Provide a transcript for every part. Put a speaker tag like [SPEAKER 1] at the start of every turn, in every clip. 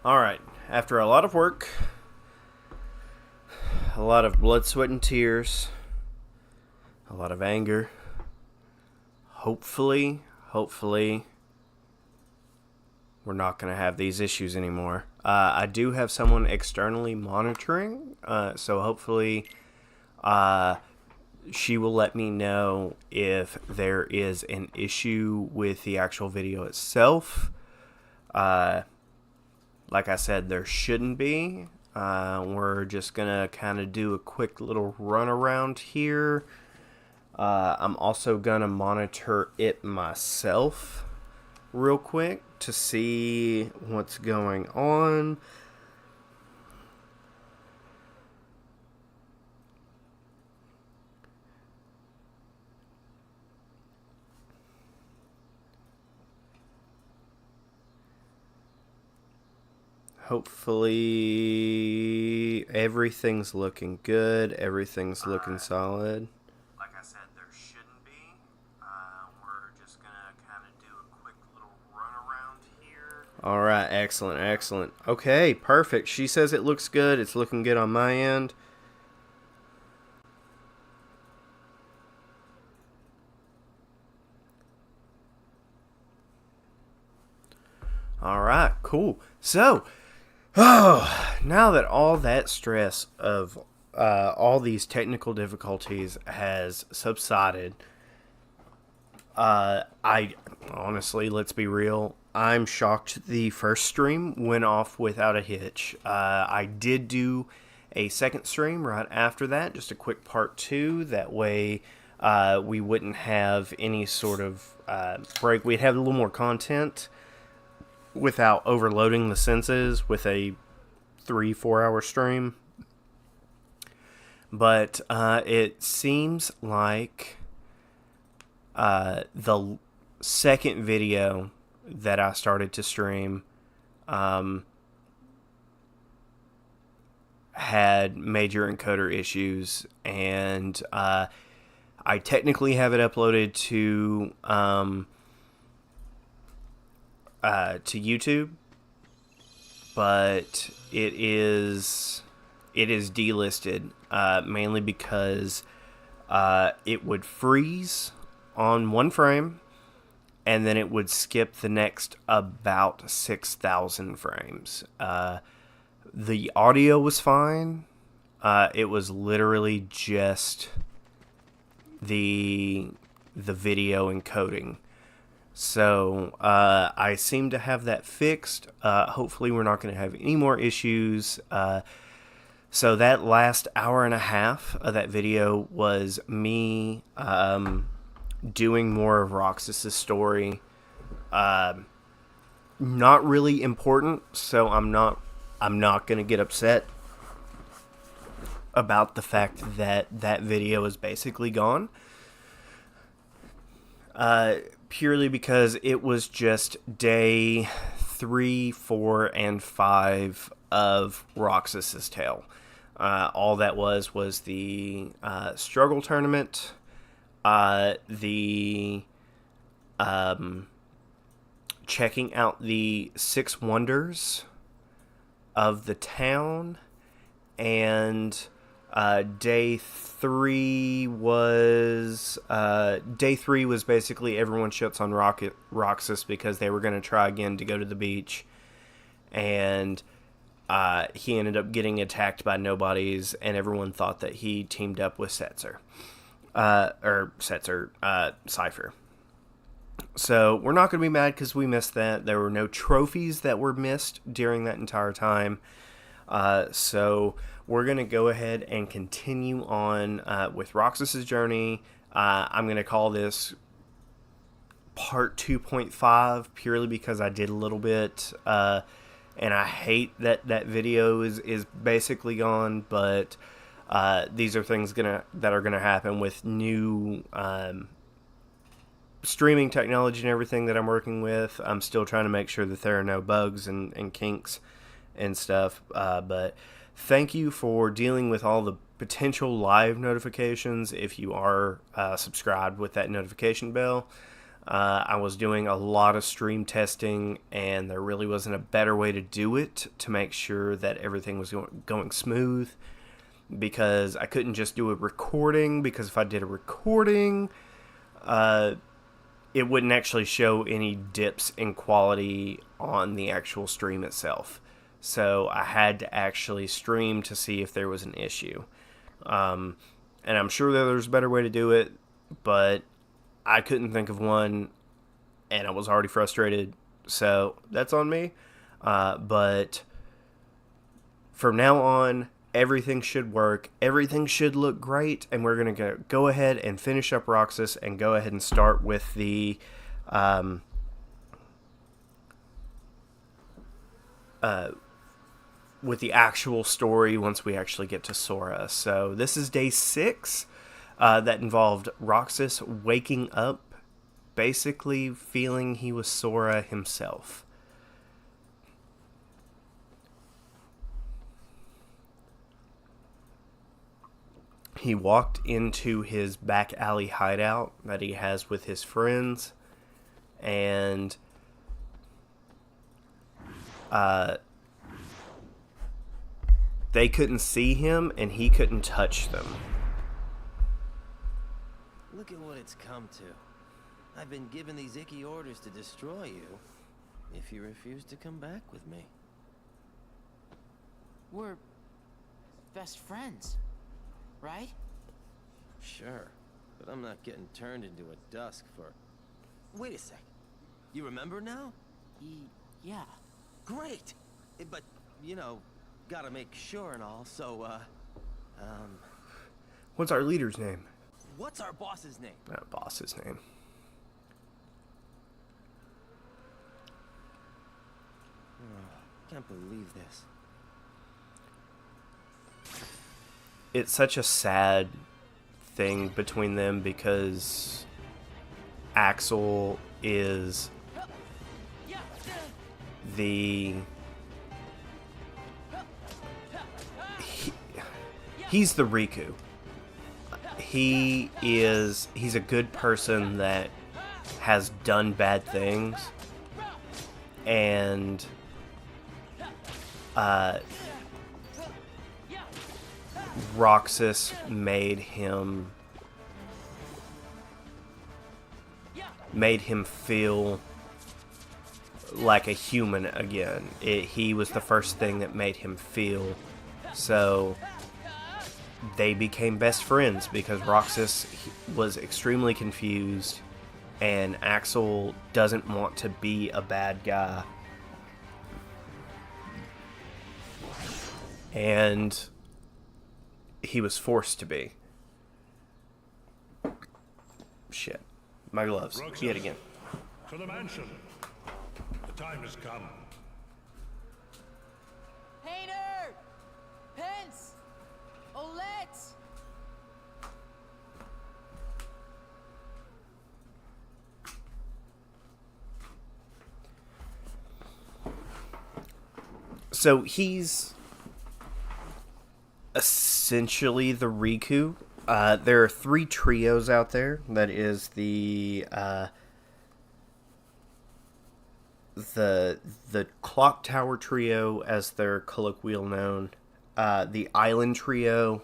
[SPEAKER 1] Alright, after a lot of work, a lot of blood, sweat, and tears, a lot of anger, hopefully, we're not going to have these issues anymore. I do have someone externally monitoring, so hopefully she will let me know if there is an issue with the actual video itself. Like I said, there shouldn't be. We're just going to kind of do a quick little run around here. I'm also going to monitor it myself real quick to see what's going on. Hopefully everything's looking good. Everything's looking solid. Like I said, there shouldn't be. We're just going to kind of do a quick little run around here. All right, excellent. Okay, perfect. She says it looks good. It's looking good on my end. All right, cool. So, now that all that stress of all these technical difficulties has subsided, I honestly, let's be real, I'm shocked the first stream went off without a hitch. I did do a second stream right after that, just a quick part 2. That way we wouldn't have any sort of break. We'd have a little more content without overloading the senses with a 3-4 hour stream. But it seems like the second video that I started to stream had major encoder issues, and I technically have it uploaded to YouTube, but it is delisted, mainly because it would freeze on one frame, and then it would skip the next about 6,000 frames. The audio was fine. It was literally just the video encoding. So I seem to have that fixed. Hopefully we're not going to have any more issues. So that last hour and a half of that video was me doing more of Roxas' story. Not really important, so I'm not going to get upset about the fact that that video is basically gone. Purely because it was just day 3, 4, and 5 of Roxas' tale. All that was the struggle tournament, the checking out the 6 wonders of the town, and day 3 was basically everyone shuts on Roxas because they were going to try again to go to the beach, and he ended up getting attacked by nobodies, and everyone thought that he teamed up with Cypher. So we're not going to be mad because we missed that. There were no trophies that were missed during that entire time. So we're going to go ahead and continue on with Roxas' journey. I'm going to call this part 2.5 purely because I did a little bit, and I hate that video is basically gone, but these are things that are going to happen with new streaming technology and everything that I'm working with. I'm still trying to make sure that there are no bugs and kinks and stuff, but thank you for dealing with all the potential live notifications if you are subscribed with that notification bell. I was doing a lot of stream testing, and there really wasn't a better way to do it to make sure that everything was going smooth, because I couldn't just do a recording, because if I did a recording, it wouldn't actually show any dips in quality on the actual stream itself. So I had to actually stream to see if there was an issue. And I'm sure that there's a better way to do it, but I couldn't think of one, and I was already frustrated, so that's on me. But from now on, everything should work, everything should look great, and we're going to go ahead and finish up Roxas and go ahead and start with the actual story once we actually get to Sora. So this is day 6. That involved Roxas waking up, basically feeling he was Sora himself. He walked into his back alley hideout that he has with his friends, and they couldn't see him, and he couldn't touch them.
[SPEAKER 2] Look at what it's come to. I've been given these icky orders to destroy you if you refuse to come back with me.
[SPEAKER 3] We're best friends, right?
[SPEAKER 2] Sure, but I'm not getting turned into a dusk for... Wait a sec. You remember now?
[SPEAKER 3] Yeah.
[SPEAKER 2] Great! But, you know, gotta make sure and all, so,
[SPEAKER 1] What's our leader's name?
[SPEAKER 2] What's our boss's name?
[SPEAKER 1] Not boss's name.
[SPEAKER 2] Can't believe this.
[SPEAKER 1] It's such a sad thing between them, because Axel is he's the Riku. He's a good person that has done bad things, and Roxas made him feel like a human again. He was the first thing that made him feel. So they became best friends because Roxas was extremely confused, and Axel doesn't want to be a bad guy. And he was forced to be. Shit. My gloves.
[SPEAKER 4] Roxas,
[SPEAKER 1] Yet again.
[SPEAKER 4] to the mansion. The time has come.
[SPEAKER 3] Painter! Pence! Olette!
[SPEAKER 1] So he's essentially the Riku. There are 3 trios out there. That is the Clock Tower Trio, as they're colloquially known, the Island Trio,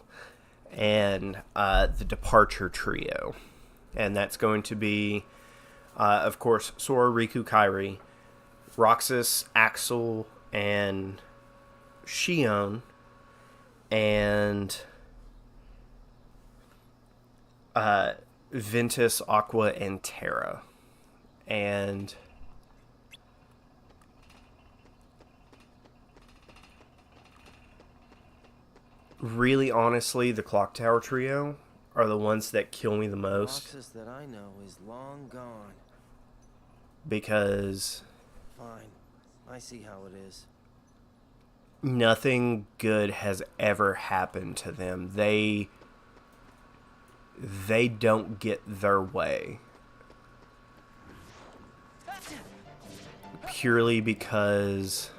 [SPEAKER 1] and the Departure Trio. And that's going to be, of course, Sora, Riku, Kairi, Roxas, Axel, and Shion, and Ventus, Aqua, and Terra. And really, honestly, the Clock Tower Trio are the ones that kill me the most.
[SPEAKER 2] Roxas that I know is long gone.
[SPEAKER 1] Because
[SPEAKER 2] Fine. I see how it is.
[SPEAKER 1] nothing good has ever happened to them. They don't get their way. Purely because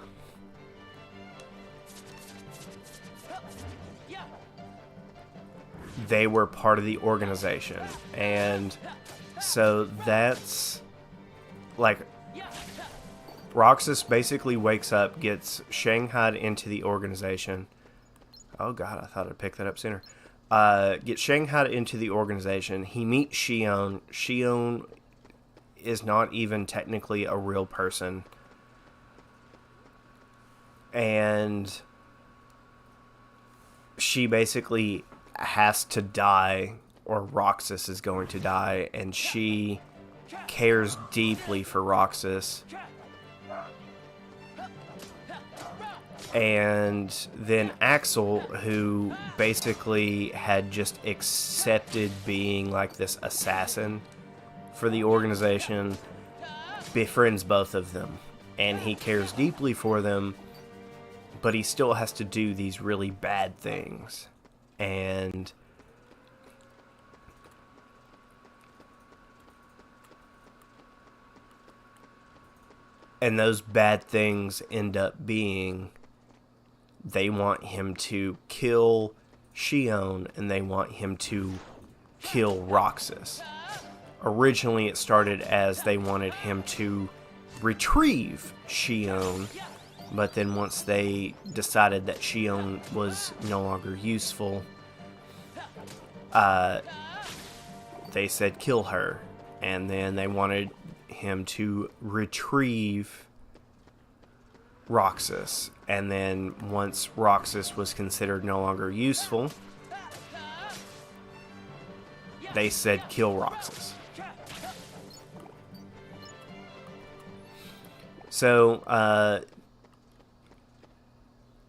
[SPEAKER 1] they were part of the organization. And so that's like, Roxas basically wakes up, gets shanghaied into the organization. Oh god, I thought I'd pick that up sooner. Gets shanghaied into the organization. He meets Shion. Shion is not even technically a real person. And she basically has to die, or Roxas is going to die, and she cares deeply for Roxas. And then Axel, who basically had just accepted being like this assassin for the organization, befriends both of them. And he cares deeply for them, but he still has to do these really bad things. And those bad things end up being, they want him to kill Shion, and they want him to kill Roxas. Originally, it started as they wanted him to retrieve Shion, but then once they decided that Shion was no longer useful, they said kill her. And then they wanted him to retrieve Roxas. And then once Roxas was considered no longer useful, they said kill Roxas. So,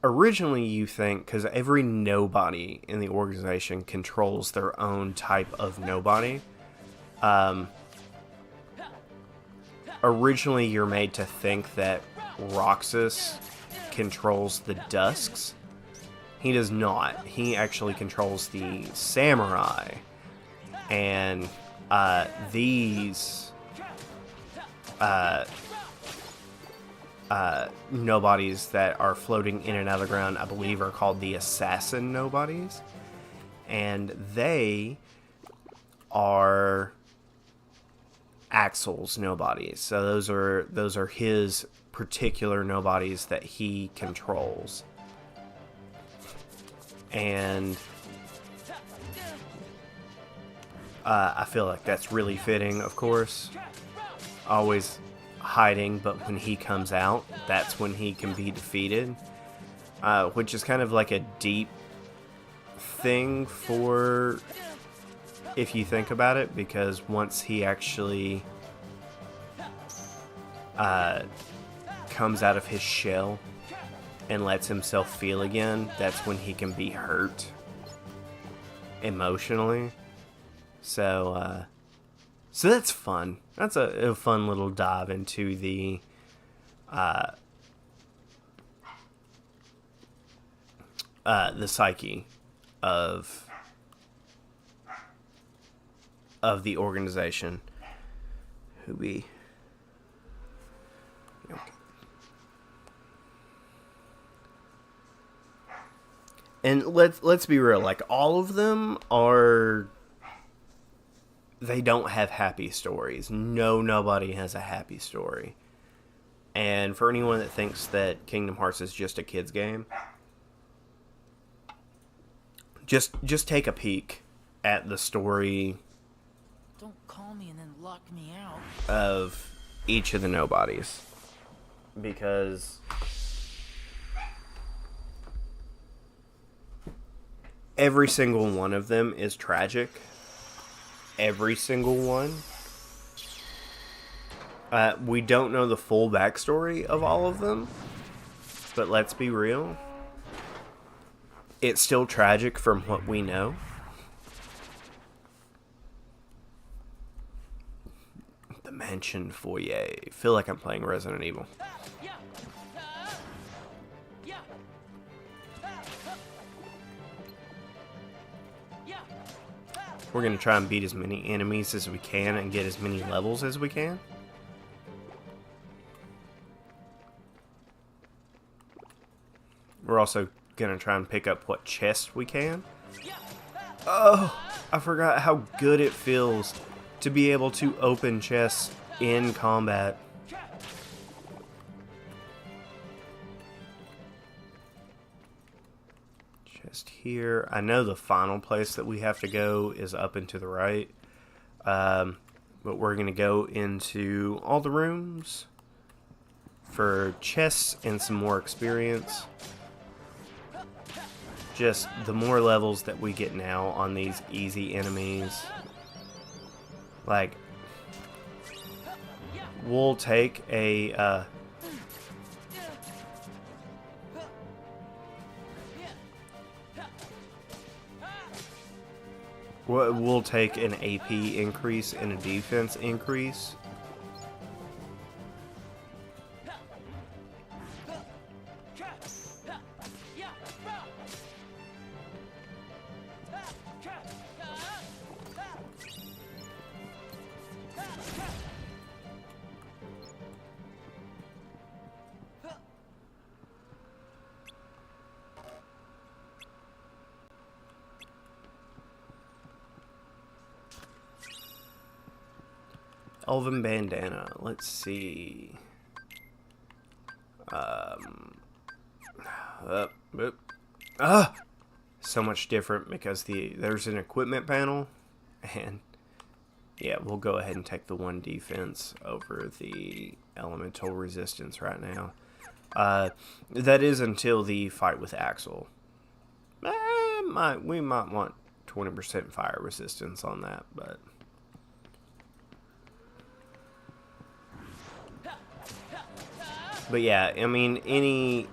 [SPEAKER 1] originally you think, because every nobody in the organization controls their own type of nobody, originally you're made to think that Roxas controls the Dusks. He does not. He actually controls the Samurai. And these nobodies that are floating in and out of the ground, I believe, are called the Assassin Nobodies. And they are Axel's nobodies. So those are his particular nobodies that he controls. And I feel like that's really fitting, of course. Always hiding, but when he comes out, that's when he can be defeated. Which is kind of like a deep thing for, if you think about it, because once he actually comes out of his shell and lets himself feel again, that's when he can be hurt emotionally. So that's fun. That's a fun little dive into the psyche of the organization. Who we... Okay. And let's be real, like, all of them are... They don't have happy stories. Nobody has a happy story. And for anyone that thinks that Kingdom Hearts is just a kid's game, just take a peek at the story.
[SPEAKER 3] Don't call me and then lock me out.
[SPEAKER 1] Of each of the nobodies. Because every single one of them is tragic. Every single one. We don't know the full backstory of all of them, but let's be real. It's still tragic from what we know. The mansion foyer. I feel like I'm playing Resident Evil. We're going to try and beat as many enemies as we can and get as many levels as we can. We're also going to try and pick up what chest we can. Oh, I forgot how good it feels to be able to open chests in combat. Just here. I know the final place that we have to go is up and to the right. But we're going to go into all the rooms for chests and some more experience. Just the more levels that we get now on these easy enemies. Like, we'll take a we'll take an AP increase and a defense increase. Elven bandana. Let's see. So much different because there's an equipment panel, and yeah, we'll go ahead and take the 1 defense over the elemental resistance right now. That is until the fight with Axel. We might want 20% fire resistance on that, but. But yeah, I mean, any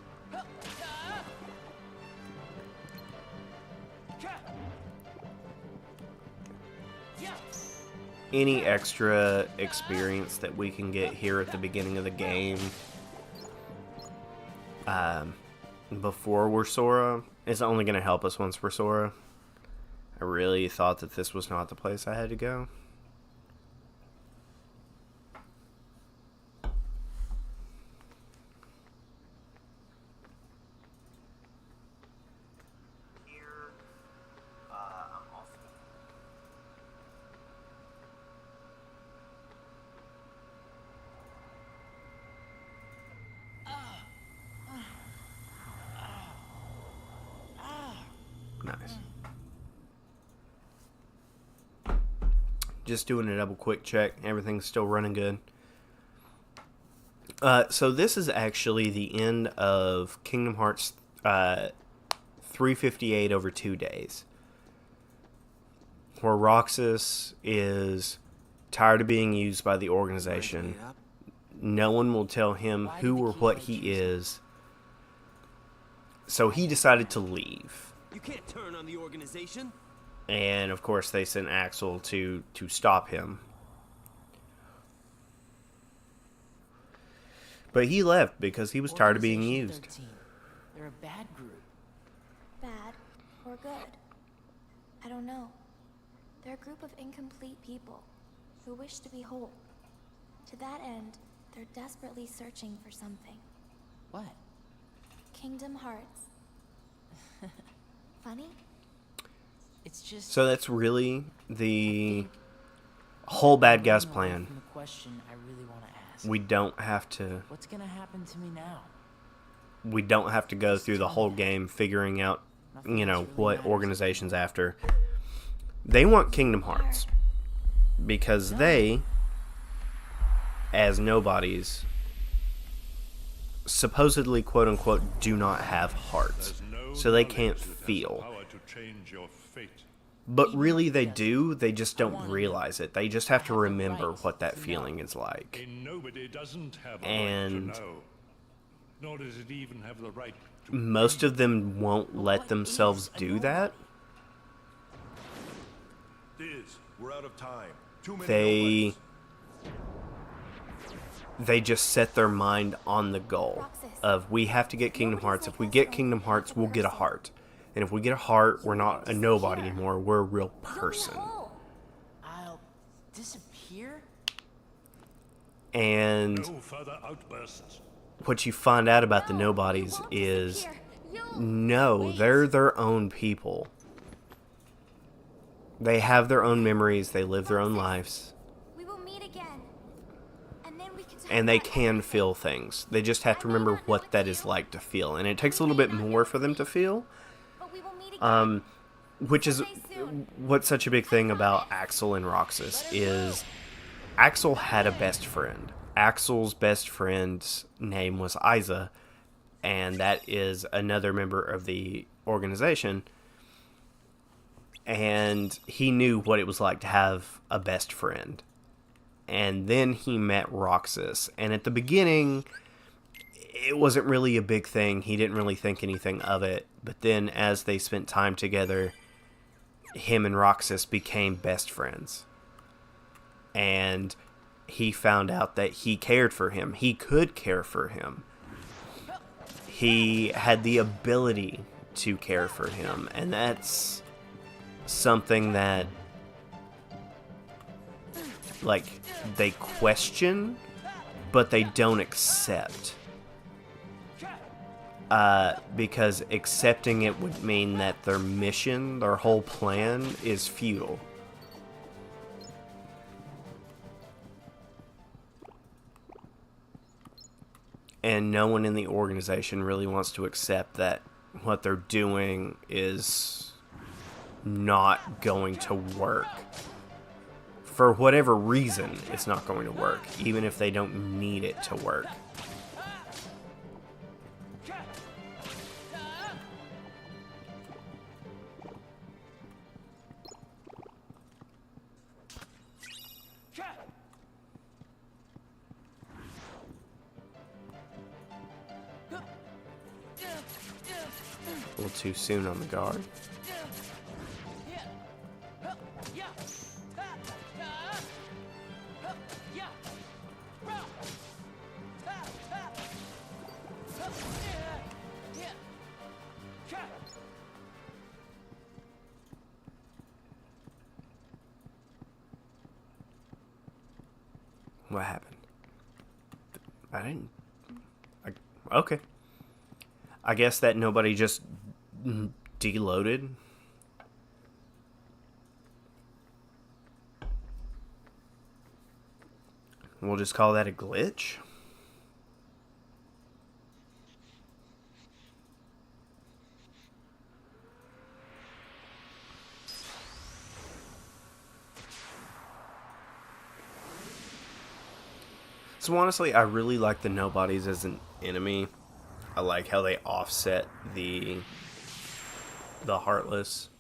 [SPEAKER 1] extra experience that we can get here at the beginning of the game, before we're Sora, is only going to help us once we're Sora. I really thought that this was not the place I had to go. Nice. Just doing a double quick check. Everything's still running good. So this is actually the end of Kingdom Hearts 358 over 2 days. Where Roxas is tired of being used by the organization. No one will tell him who or what he is. So he decided to leave.
[SPEAKER 5] You can't turn on the organization.
[SPEAKER 1] And of course they sent Axel to stop him. But he left because he was tired of being used.
[SPEAKER 3] 13. They're a bad group.
[SPEAKER 6] Bad or good? I don't know. They're a group of incomplete people who wish to be whole. To that end, they're desperately searching for something.
[SPEAKER 3] What?
[SPEAKER 6] Kingdom Hearts. Funny?
[SPEAKER 3] It's just.
[SPEAKER 1] So that's really the whole bad guy's plan.
[SPEAKER 3] The question I really want to ask.
[SPEAKER 1] We don't have to.
[SPEAKER 3] What's gonna happen to me now?
[SPEAKER 1] We don't have to go through the whole game figuring out, what organization's after. They want Kingdom Hearts because they, as nobodies, supposedly quote unquote do not have hearts, so they can't feel. But really they do, they just don't realize it. They just have to remember what that feeling is like. And most of them won't let themselves do that.
[SPEAKER 4] We're out of time.
[SPEAKER 1] They just set their mind on the goal of we have to get Kingdom Hearts. If we get Kingdom Hearts, we'll get a heart. And if we get a heart, we're not a nobody anymore. We're a real person.
[SPEAKER 3] I'll disappear?
[SPEAKER 1] And
[SPEAKER 4] No further outbursts.
[SPEAKER 1] what you find out about the nobodies is no, they're their own people. They have their own memories. They live their own lives.
[SPEAKER 6] We will meet again.
[SPEAKER 1] and they can feel things. They just have to remember what that is like to feel, and it takes a little bit more for them to feel.
[SPEAKER 6] But we will meet again.
[SPEAKER 1] Which is what's such a big thing about Axel and Roxas is Axel had a best friend. Axel's best friend's name was Isa, and that is another member of the organization. And he knew what it was like to have a best friend. And then he met Roxas. And at the beginning, it wasn't really a big thing. He didn't really think anything of it. But then as they spent time together, him and Roxas became best friends. And he found out that he cared for him. He could care for him. He had the ability to care for him. And that's something that, like, they question, but they don't accept. Because accepting it would mean that their mission, their whole plan, is futile. And no one in the organization really wants to accept that what they're doing is not going to work. For whatever reason, it's not going to work, even if they don't need it to work. A little too soon on the guard. What happened? Okay. I guess that nobody just deloaded. We'll just call that a glitch. So honestly, I really like the nobodies as an enemy. I like how they offset the Heartless.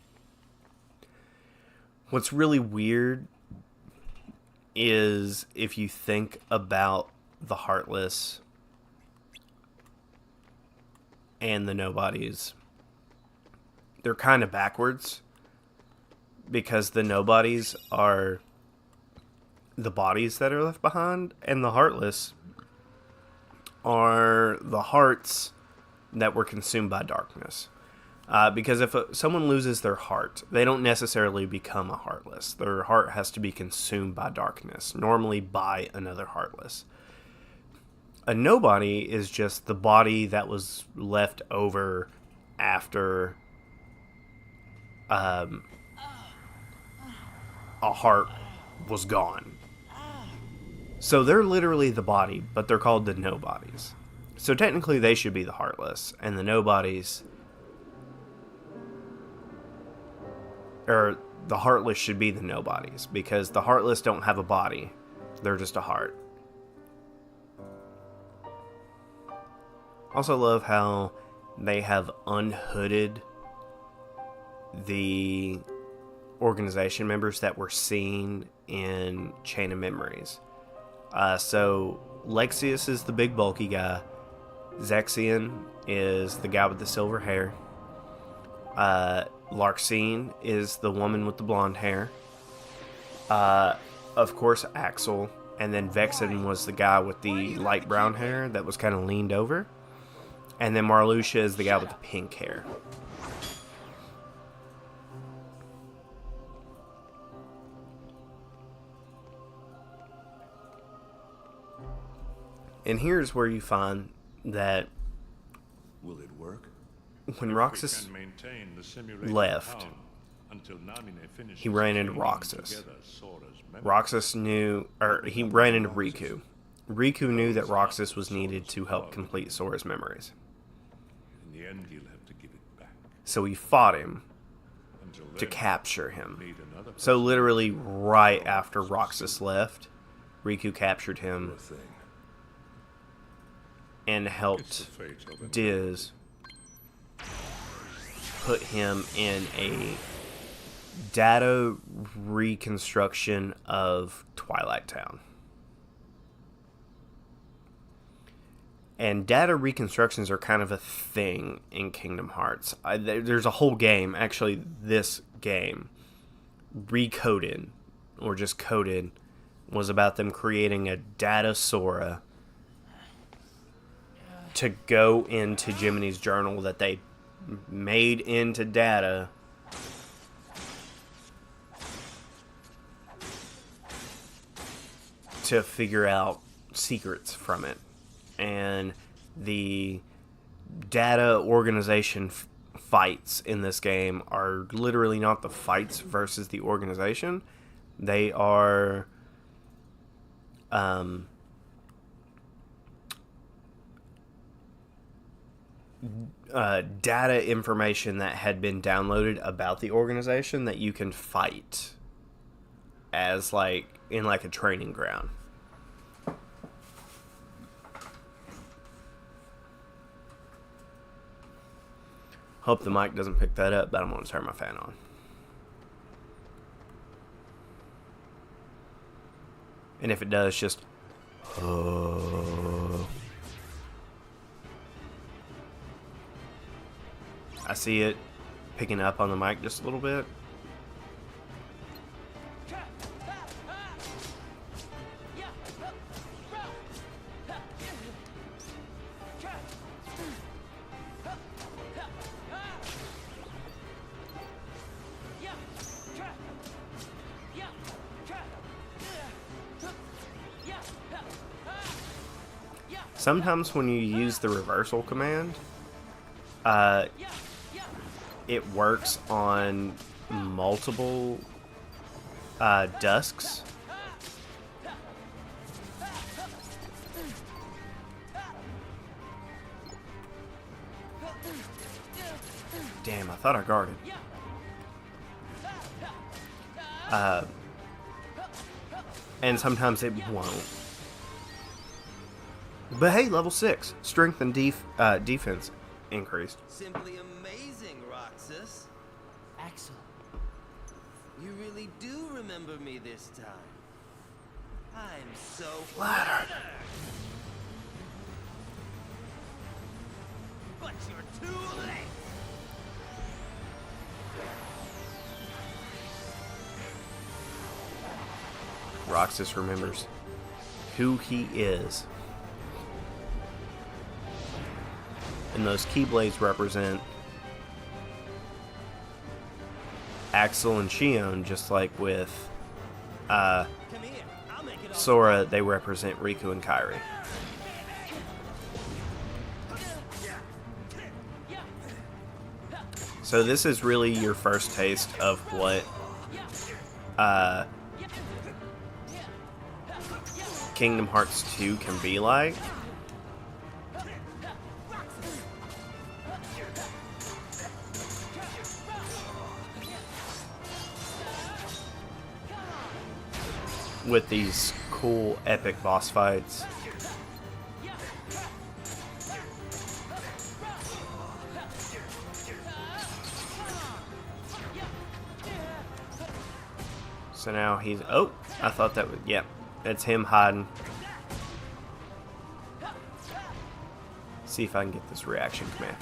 [SPEAKER 1] What's really weird is if you think about the Heartless and the nobodies, they're kind of backwards, because the nobodies are the bodies that are left behind, and the Heartless are the hearts that were consumed by darkness. Because if someone loses their heart, they don't necessarily become a Heartless. Their heart has to be consumed by darkness, normally by another Heartless. A nobody is just the body that was left over after a heart was gone. So they're literally the body, but they're called the nobodies. So technically they should be the Heartless, and the nobodies, or the Heartless should be the nobodies, because the Heartless don't have a body. They're just a heart. Also love how they have unhooded the organization members that were seen in Chain of Memories. So Lexius is the big bulky guy. Zexion is the guy with the silver hair. Larxene is the woman with the blonde hair. Of course, Axel. And then Vexen was the guy with the light brown hair that was kind of leaned over. And then Marluxia is the guy with the pink hair. And here's where you find that
[SPEAKER 4] Will it work?
[SPEAKER 1] when Roxas left, he ran into Roxas. Roxas knew, or he ran into Riku. Riku knew that Roxas was needed to help complete Sora's memories.
[SPEAKER 4] In the end, he'll have to give it back.
[SPEAKER 1] So he fought him
[SPEAKER 4] Until
[SPEAKER 1] to
[SPEAKER 4] then,
[SPEAKER 1] capture him.
[SPEAKER 4] need another
[SPEAKER 1] So
[SPEAKER 4] person.
[SPEAKER 1] literally right after Roxas left, Riku captured him
[SPEAKER 4] Poor thing.
[SPEAKER 1] and
[SPEAKER 4] It's
[SPEAKER 1] helped
[SPEAKER 4] the fate of an
[SPEAKER 1] Diz put him in a data reconstruction of Twilight Town. And data reconstructions are kind of a thing in Kingdom Hearts. There's a whole game, actually this game, Recoded, or just Coded, was about them creating a data Sora to go into Jiminy's journal that they made into data to figure out secrets from it. And the data organization fights in this game are literally not the fights versus the organization. They are data information that had been downloaded about the organization that you can fight as like in like a training ground. Hope the mic doesn't pick that up, but I'm going to turn my fan on. And if it does, just... I see it picking up on the mic just a little bit. Sometimes when you use the reversal command, it works on multiple dusks. Damn, I thought I guarded. And sometimes it won't. But hey, level 6. Strength and defense increased.
[SPEAKER 2] Simply amazing, Roxas.
[SPEAKER 3] Axel,
[SPEAKER 2] You really do remember me this time. I'm so
[SPEAKER 1] Flattered.
[SPEAKER 2] But you're too late.
[SPEAKER 1] Roxas remembers who he is. And those Keyblades represent Axel and Shion, just like with
[SPEAKER 2] Come here. I'll make it all.
[SPEAKER 1] Sora, they represent Riku and Kairi. So this is really your first taste of what Kingdom Hearts 2 can be like. With these cool, epic boss fights. So now he's... Oh! I thought that was... Yep. It's him hiding. See if I can get this reaction command.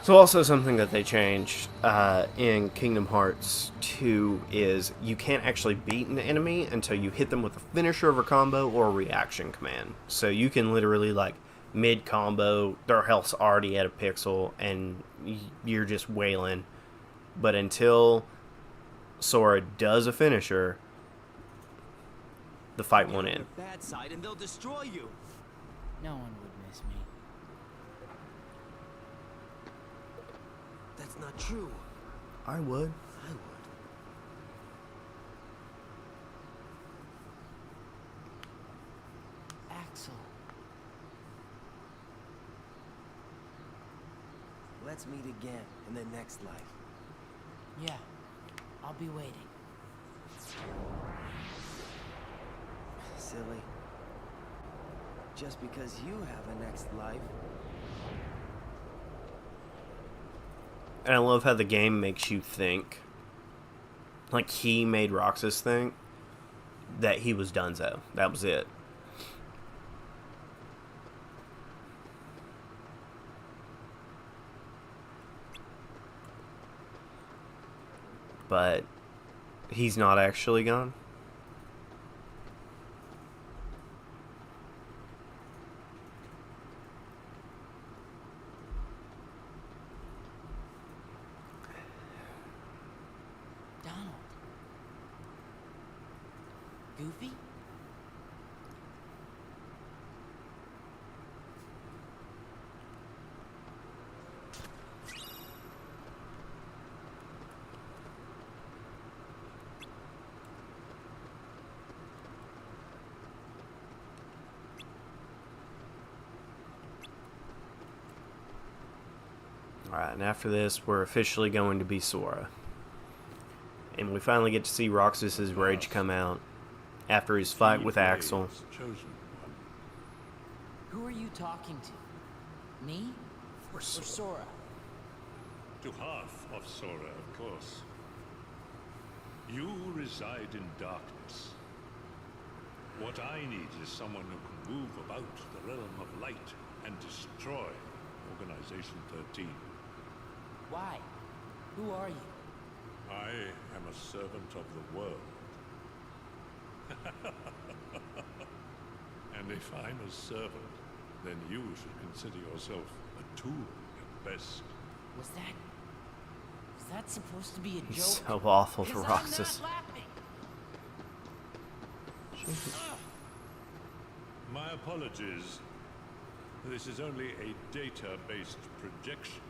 [SPEAKER 1] So also something that they changed in Kingdom Hearts 2 is you can't actually beat an enemy until you hit them with a finisher of a combo or a reaction command. So you can literally, like, mid-combo, their health's already at a pixel, and you're just wailing. But until Sora does a finisher, the fight won't end.
[SPEAKER 5] Bad side, and they'll destroy you.
[SPEAKER 3] No one would miss me.
[SPEAKER 5] That's not true.
[SPEAKER 1] I would.
[SPEAKER 5] I would.
[SPEAKER 3] Axel.
[SPEAKER 2] Let's meet again in the next life.
[SPEAKER 3] Yeah, I'll be waiting.
[SPEAKER 2] Silly. Just because you have a next life.
[SPEAKER 1] And I love how the game makes you think, like, he made Roxas think that he was donezo. That was it. But he's not actually gone.
[SPEAKER 3] Donald. Goofy?
[SPEAKER 1] Alright, and after this, we're officially going to be Sora. And we finally get to see Roxas' rage come out after his fight with Axel.
[SPEAKER 4] Chosen one.
[SPEAKER 3] Who are you talking to? Me? Or Sora?
[SPEAKER 4] To half of Sora, of course. You reside in darkness. What I need is someone who can move about the realm of light and destroy Organization 13.
[SPEAKER 3] Why? Who are you?
[SPEAKER 4] I am a servant of the world. And if I'm a servant, then you should consider yourself a tool at best.
[SPEAKER 3] Was that supposed to be a joke?
[SPEAKER 1] He's so awful to
[SPEAKER 3] 'Cause
[SPEAKER 1] Roxas.
[SPEAKER 3] I'm not laughing.
[SPEAKER 4] My apologies. This is only a data-based projection.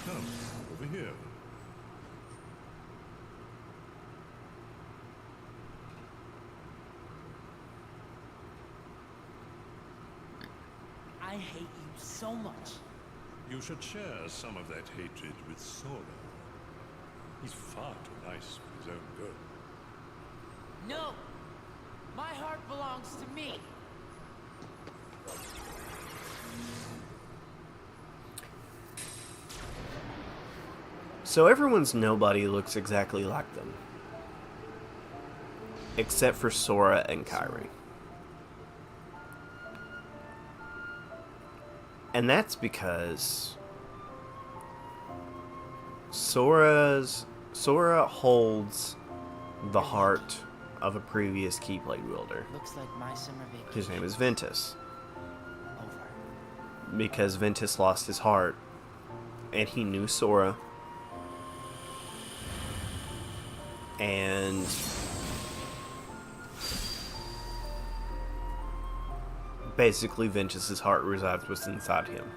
[SPEAKER 4] Come, over here.
[SPEAKER 3] I hate you so much.
[SPEAKER 4] You should share some of that hatred with Sora. He's far too nice for his own good.
[SPEAKER 3] No! My heart belongs to me.
[SPEAKER 1] So everyone's nobody looks exactly like them. Except for Sora and Kairi. And that's because Sora holds the heart of a previous Keyblade wielder.
[SPEAKER 3] Looks like my summer vacation.
[SPEAKER 1] His name is Ventus.
[SPEAKER 3] Over.
[SPEAKER 1] Because Ventus lost his heart and he knew Sora. And basically Ventus's heart resides within inside him.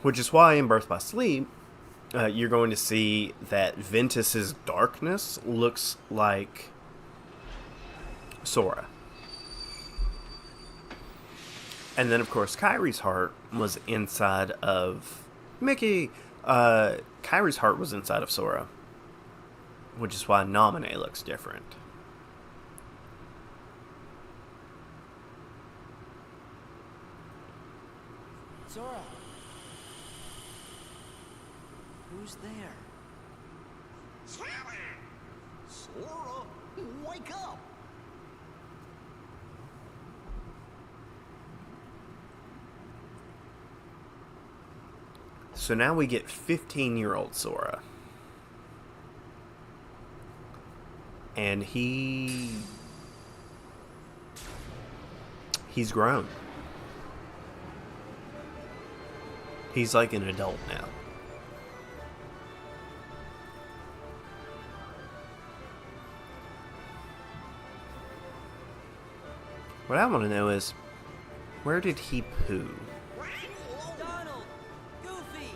[SPEAKER 1] Which is why in Birth by Sleep, you're going to see that Ventus's darkness looks like Sora. And then, of course, Kairi's heart was inside of Mickey. Kyrie's heart was inside of Sora, which is why Naminé looks different.
[SPEAKER 3] Sora! Who's there?
[SPEAKER 5] Sora, wake up!
[SPEAKER 1] So now we get 15-year-old Sora. And he's grown. He's like an adult now. What I want to know is, where did he poo?
[SPEAKER 3] Donald! Goofy!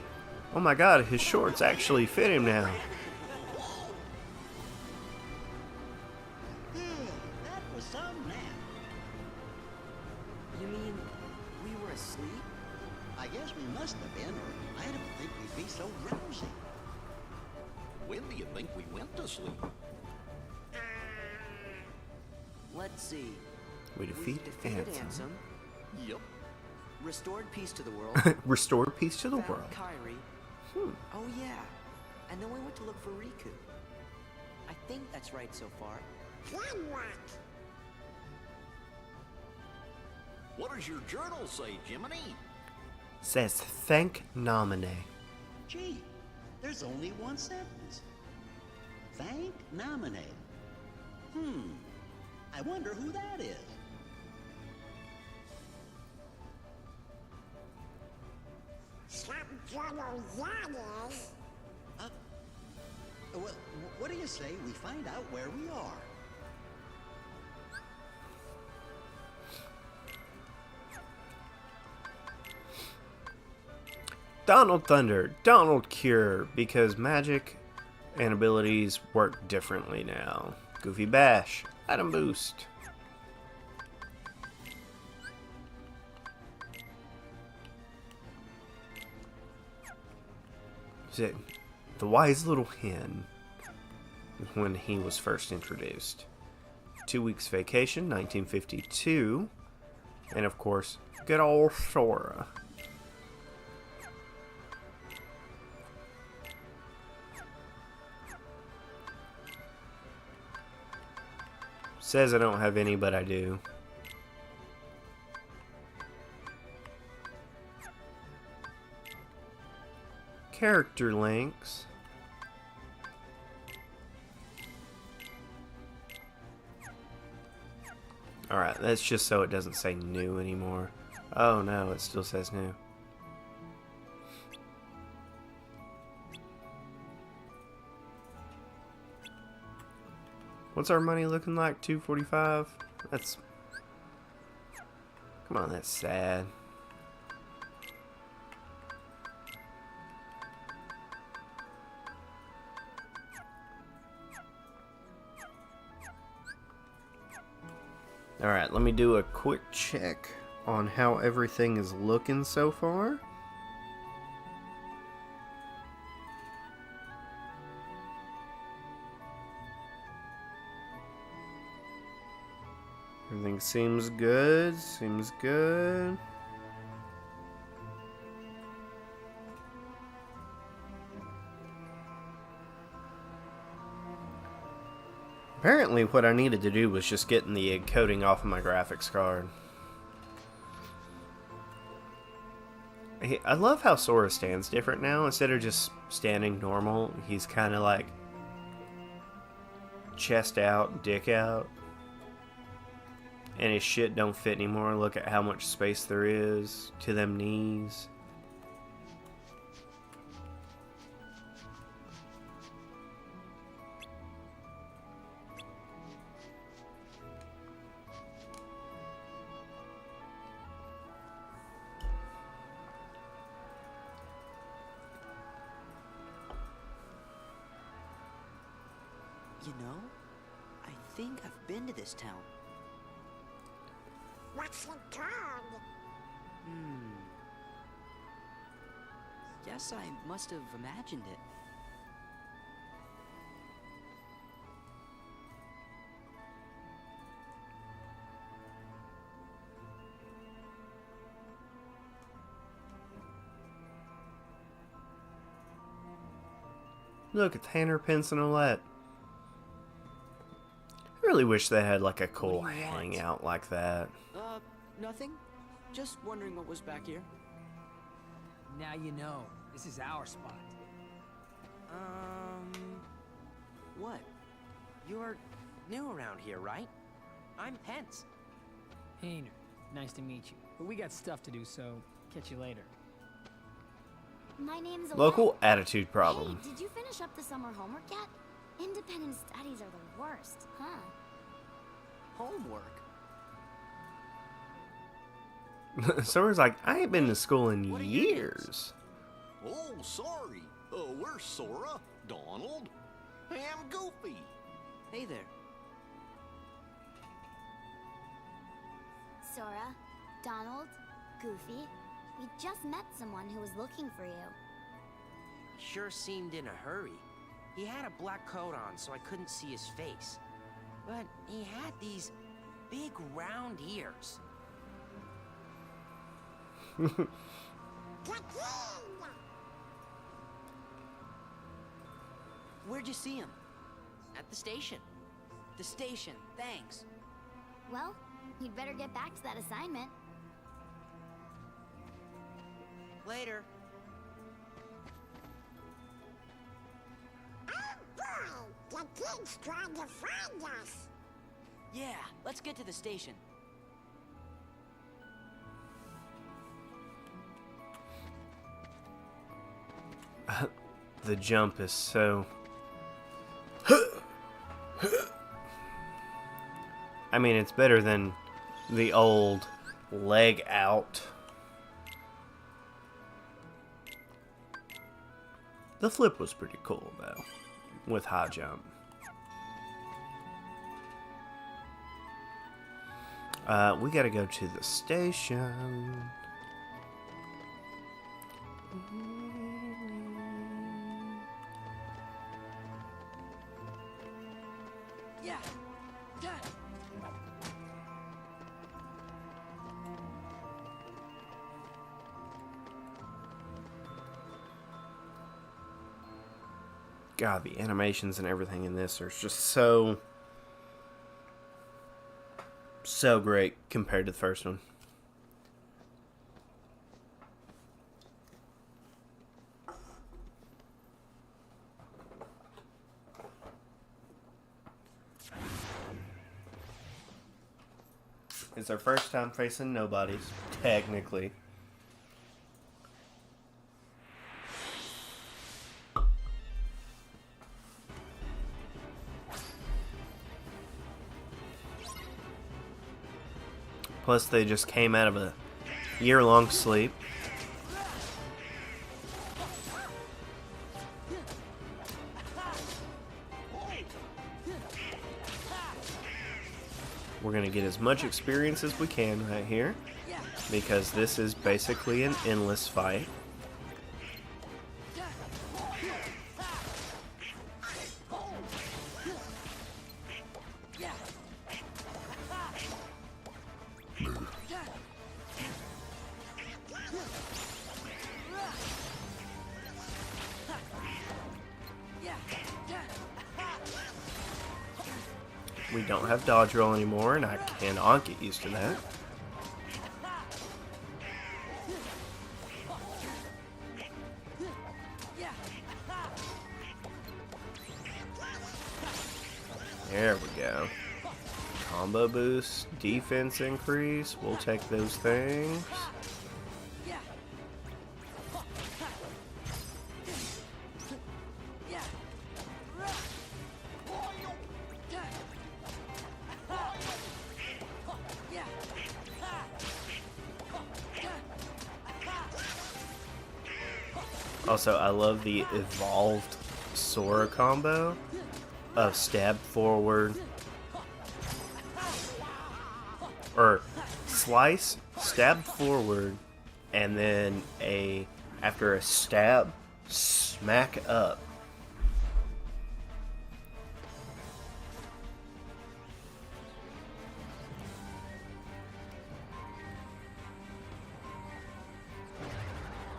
[SPEAKER 1] Oh my god, his shorts actually fit him now.
[SPEAKER 5] That was some nap.
[SPEAKER 3] You mean we were asleep?
[SPEAKER 5] I guess we must have been, or I don't think we'd be so drowsy. When do you think we went to sleep?
[SPEAKER 3] Let's see.
[SPEAKER 1] We defeat Ansem.
[SPEAKER 3] Ansem.
[SPEAKER 5] Yep.
[SPEAKER 3] Restored peace to the world.
[SPEAKER 1] Restored peace to the
[SPEAKER 3] Found
[SPEAKER 1] world.
[SPEAKER 3] Kyrie. Oh yeah. And then we went to look for Riku. I think that's right so far.
[SPEAKER 5] What does your journal say, Jiminy?
[SPEAKER 1] Says thank Naminé.
[SPEAKER 5] Gee, there's only one sentence. Thank Naminé. I wonder who that is. Well, what do you say we find out where we are?
[SPEAKER 1] Donald Thunder, Donald Cure, because magic and abilities work differently now. Goofy Bash, Item Boost. Is it the Wise Little Hen when he was first introduced? 2 weeks vacation, 1952. And of course, good old Sora. Says I don't have any, but I do. Character links. Alright, that's just so it doesn't say new anymore. Oh no, it still says new. What's our money looking like? 245? That's... Come on, that's sad. Alright, let me do a quick check on how everything is looking so far. Everything seems good, Apparently what I needed to do was just getting the encoding off of my graphics card. I love how Sora stands different now. Instead of just standing normal, he's kind of like chest out, dick out. And his shit don't fit anymore. Look at how much space there is to them knees.
[SPEAKER 3] You know, I think I've been to this town.
[SPEAKER 7] What's it called?
[SPEAKER 3] Guess I must have imagined it.
[SPEAKER 1] Look, it's Tanner, Pence, and Olette. I really wish they had like a cool
[SPEAKER 3] What do you want?
[SPEAKER 1] hangout like that.
[SPEAKER 3] Nothing. Just wondering what was back here.
[SPEAKER 7] Now you know. This is our spot.
[SPEAKER 3] What?
[SPEAKER 8] You're new around here, right? I'm Pence.
[SPEAKER 7] Hayner, nice to meet you. But we got stuff to do, so catch you later.
[SPEAKER 6] My name's
[SPEAKER 1] Local
[SPEAKER 6] Alette.
[SPEAKER 1] attitude problem.
[SPEAKER 6] Hey, did you finish up the summer homework yet? Independent studies are the worst, huh?
[SPEAKER 3] Homework?
[SPEAKER 1] Sora's like, I ain't been to school in
[SPEAKER 5] What are your names?
[SPEAKER 1] years.
[SPEAKER 5] Oh, sorry. We're Sora, Donald, and Goofy.
[SPEAKER 3] Hey there.
[SPEAKER 6] Sora, Donald, Goofy. We just met someone who was looking for you.
[SPEAKER 8] Sure seemed in a hurry. He had a black coat on, so I couldn't see his face. But he had these big round ears.
[SPEAKER 3] Where'd you see him?
[SPEAKER 8] At the station.
[SPEAKER 3] The station, thanks.
[SPEAKER 6] Well, you'd better get back to that assignment.
[SPEAKER 8] Later.
[SPEAKER 9] The kid's trying to find us.
[SPEAKER 3] Yeah, let's get to the station.
[SPEAKER 1] The jump is so... I mean, it's better than the old leg out. The flip was pretty cool, though, with high jump. We gotta go to the station.
[SPEAKER 3] Yeah. Yeah.
[SPEAKER 1] God, the animations and everything in this are just so great compared to the first one. It's our first time facing nobodies, technically. Plus, they just came out of a year-long sleep. We're going to get as much experience as we can right here, because this is basically an endless fight. We don't have dodge roll anymore, and I cannot get used to that. There we go. Combo boost, defense increase. We'll take those things. Also, I love the evolved Sora combo of stab forward, or slice, stab forward, and then a After a stab, smack up.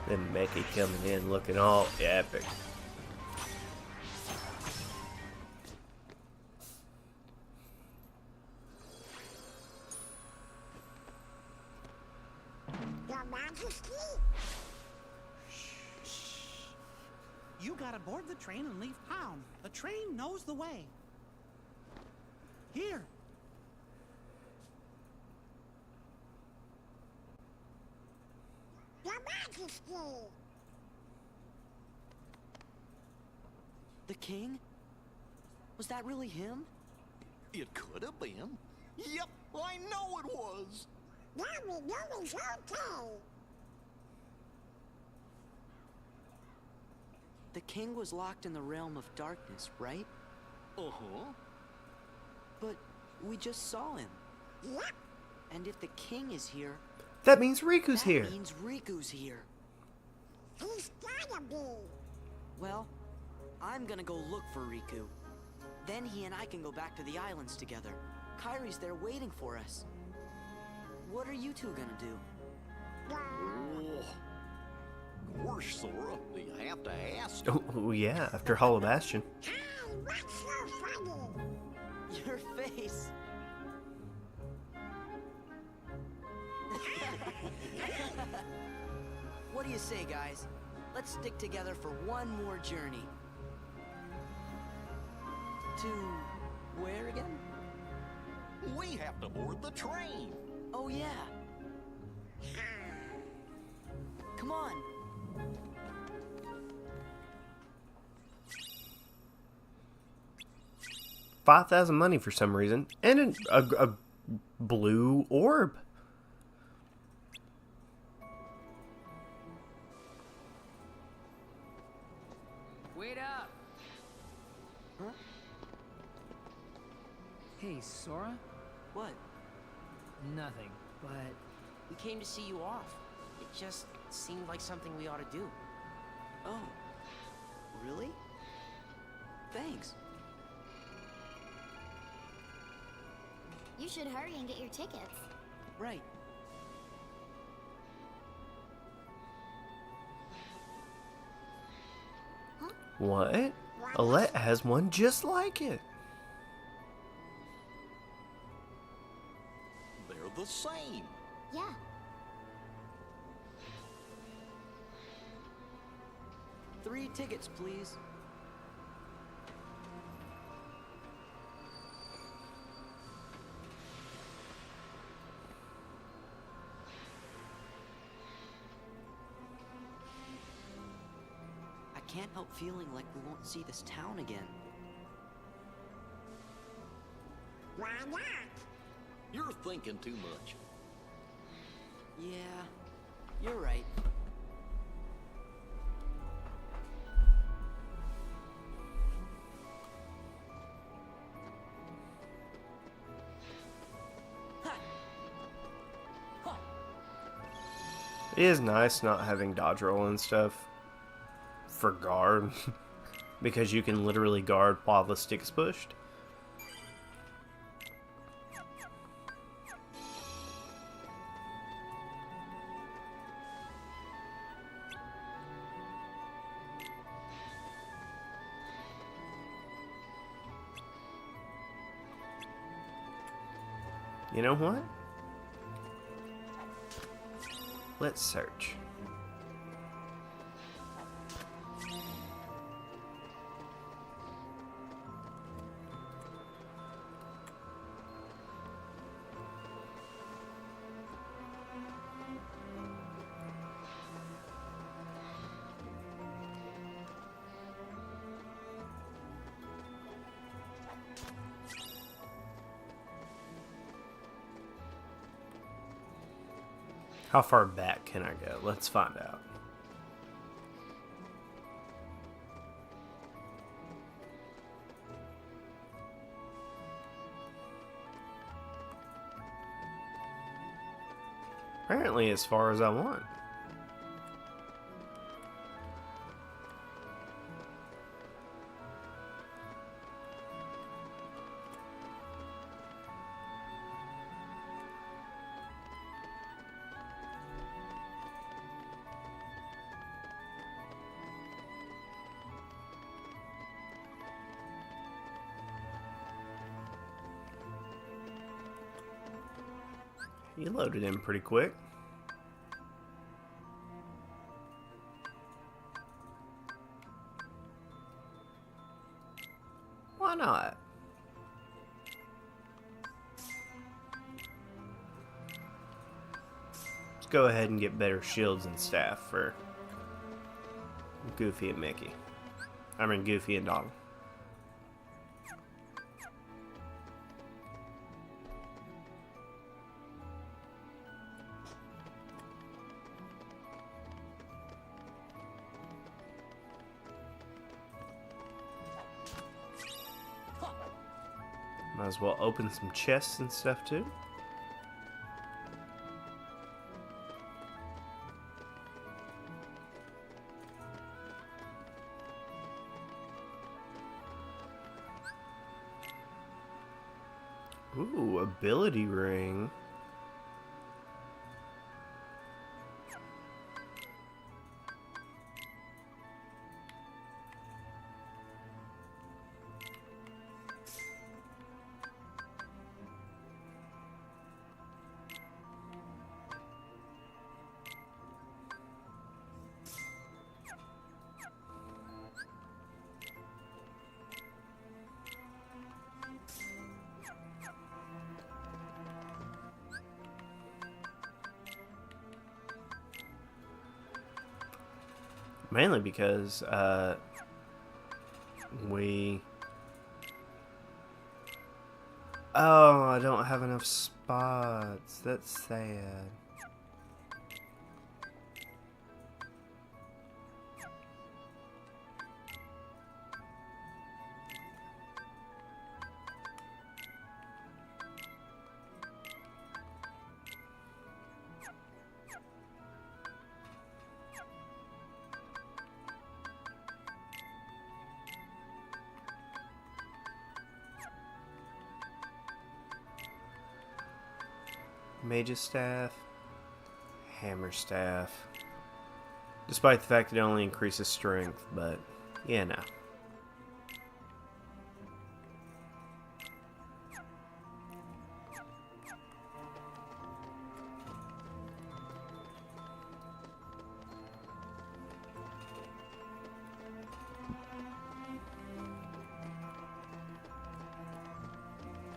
[SPEAKER 1] Then Becky coming in looking all epic.
[SPEAKER 9] Your Majesty?
[SPEAKER 10] You gotta board the train and leave town. The train knows the way. Here.
[SPEAKER 9] Your Majesty!
[SPEAKER 3] The king? Was that really him?
[SPEAKER 5] It could have been. Yep, I know it was.
[SPEAKER 9] Now we know it's okay.
[SPEAKER 3] The king was locked in the realm of darkness, right?
[SPEAKER 5] Uh-huh.
[SPEAKER 3] But we just saw him.
[SPEAKER 9] Yep.
[SPEAKER 3] And if the king is here,
[SPEAKER 1] That means Riku's
[SPEAKER 3] that
[SPEAKER 1] here.
[SPEAKER 3] means Riku's here.
[SPEAKER 9] He's gotta be.
[SPEAKER 3] Well, I'm gonna go look for Riku. Then he and I can go back to the islands together. Kairi's there waiting for us. What are you two gonna do?
[SPEAKER 5] Oh. Of course, Sora. You have to ask.
[SPEAKER 1] Oh yeah, after Hollow Bastion.
[SPEAKER 9] Hey, what's so funny?
[SPEAKER 3] Your face. What do you say, guys? Let's stick together for one more journey. To where again?
[SPEAKER 5] We have to board the train.
[SPEAKER 3] Oh, yeah. Come on.
[SPEAKER 1] $5,000 money for some reason, and a blue orb.
[SPEAKER 7] Wait up!
[SPEAKER 3] Huh?
[SPEAKER 7] Hey, Sora?
[SPEAKER 3] What?
[SPEAKER 7] Nothing, but...
[SPEAKER 8] We came to see you off. It just seemed like something we ought to do.
[SPEAKER 3] Oh. Really? Thanks.
[SPEAKER 6] You should hurry and get your tickets.
[SPEAKER 3] Right.
[SPEAKER 1] What? Alette has one just like it.
[SPEAKER 5] They're the same.
[SPEAKER 6] Yeah.
[SPEAKER 3] Three tickets, please. I can't help feeling like we won't see this town again.
[SPEAKER 9] Why not?
[SPEAKER 5] You're thinking too much.
[SPEAKER 3] Yeah, you're right.
[SPEAKER 1] It is nice not having dodge roll and stuff for guard, because you can literally guard while the stick's pushed. You know what? Let's search. How far back can I go? Let's find out. Apparently as far as I want. You loaded in pretty quick. Why not? Let's go ahead and get better shields and staff for Goofy and Mickey. I mean Goofy and Donald. Might as well open some chests and stuff too. Ooh, ability ring. Mainly because oh, I don't have enough spots. That's sad. Mage's staff, hammer staff. Despite the fact it only increases strength, but yeah, no.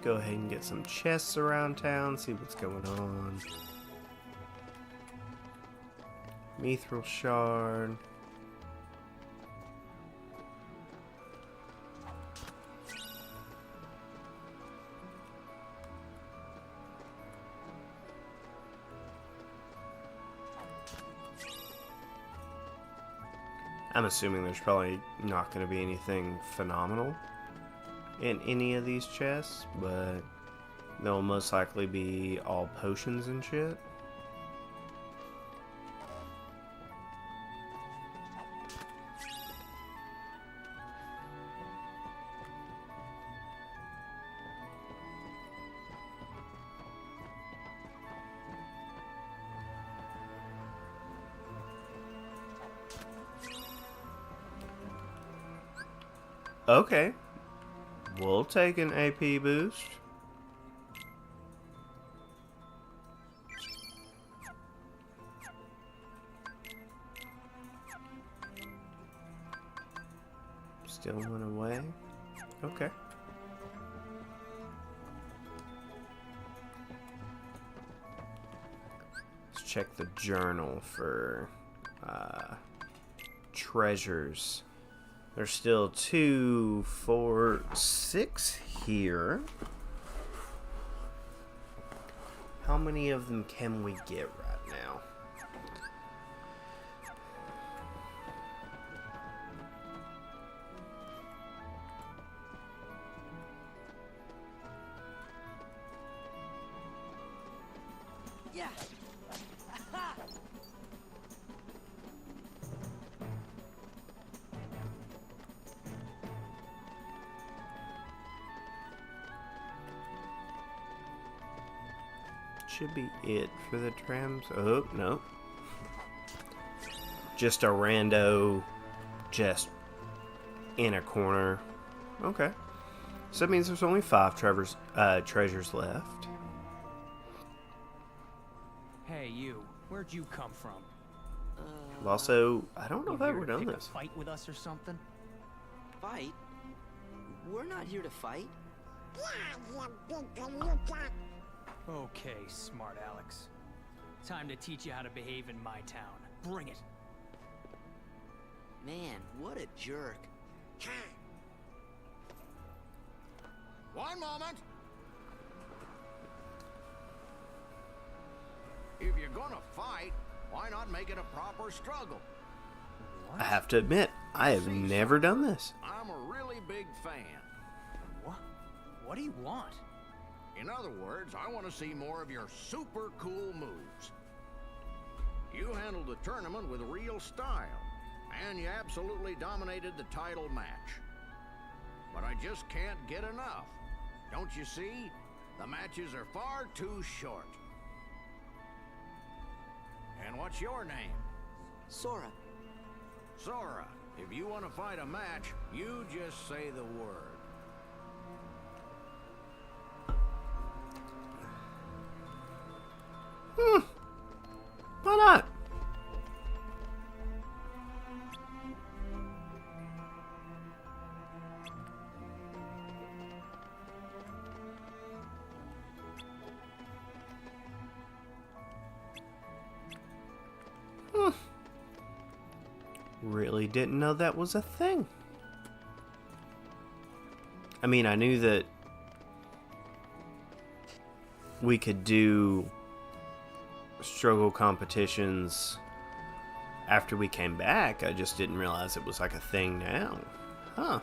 [SPEAKER 1] Go ahead and get some chests around town, see what's going on. Mithril shard. I'm assuming there's probably not going to be anything phenomenal in any of these chests, but they'll most likely be all potions and shit. Okay. We'll take an AP boost. Still went away. Okay. Let's check the journal for treasures. There's still 2, 4, 6 here. How many of them can we get right now?
[SPEAKER 3] Yeah.
[SPEAKER 1] Should be it for the trams. Oh, no. Just a rando, just in a corner. Okay. So that means there's only 5 treasures left.
[SPEAKER 7] Where'd you come from?
[SPEAKER 1] Also, I don't know
[SPEAKER 10] You
[SPEAKER 1] if I've
[SPEAKER 10] here
[SPEAKER 1] ever
[SPEAKER 10] to
[SPEAKER 1] done
[SPEAKER 10] pick a
[SPEAKER 1] this.
[SPEAKER 10] fight with us or something?
[SPEAKER 3] Fight? We're not here to fight.
[SPEAKER 9] Yeah, you big galuga.
[SPEAKER 7] Okay, smart Alex. Time to teach you how to behave in my town. Bring it.
[SPEAKER 3] Man, what a jerk.
[SPEAKER 5] One moment. If you're gonna fight, why not make it a proper struggle?
[SPEAKER 1] I have to admit, I have never done this.
[SPEAKER 5] I'm a really big fan.
[SPEAKER 7] What? What do you want?
[SPEAKER 5] In other words, I want to see more of your super cool moves. You handled the tournament with real style, and you absolutely dominated the title match. But I just can't get enough. Don't you see? The matches are far too short. And what's your name?
[SPEAKER 3] Sora.
[SPEAKER 5] Sora, if you want to fight a match, you just say the word.
[SPEAKER 1] Why not? Really didn't know that was a thing. I mean, I knew that we could do struggle competitions after we came back. I just didn't realize it was like a thing now. Huh.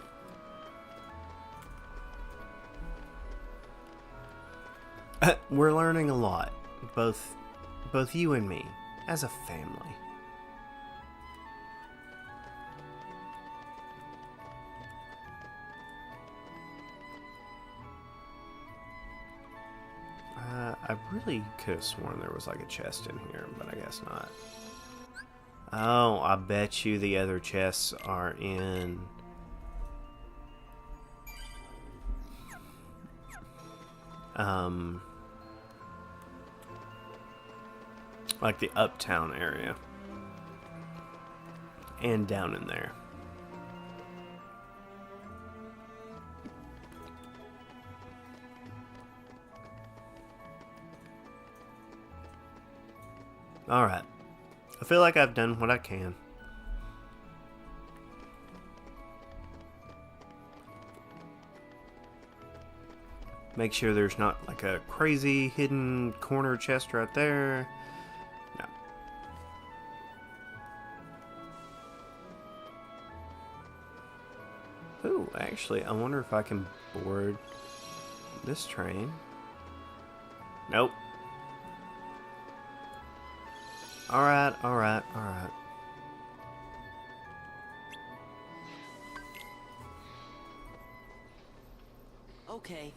[SPEAKER 1] We're learning a lot, both you and me, as a family. I really could have sworn there was like a chest in here, but I guess not. Oh, I bet you the other chests are in... like the uptown area. And down in there. Alright. I feel like I've done what I can. Make sure there's not like a crazy hidden corner chest right there. No. Ooh, actually, I wonder if I can board this train. Nope. Alright.
[SPEAKER 3] Okay,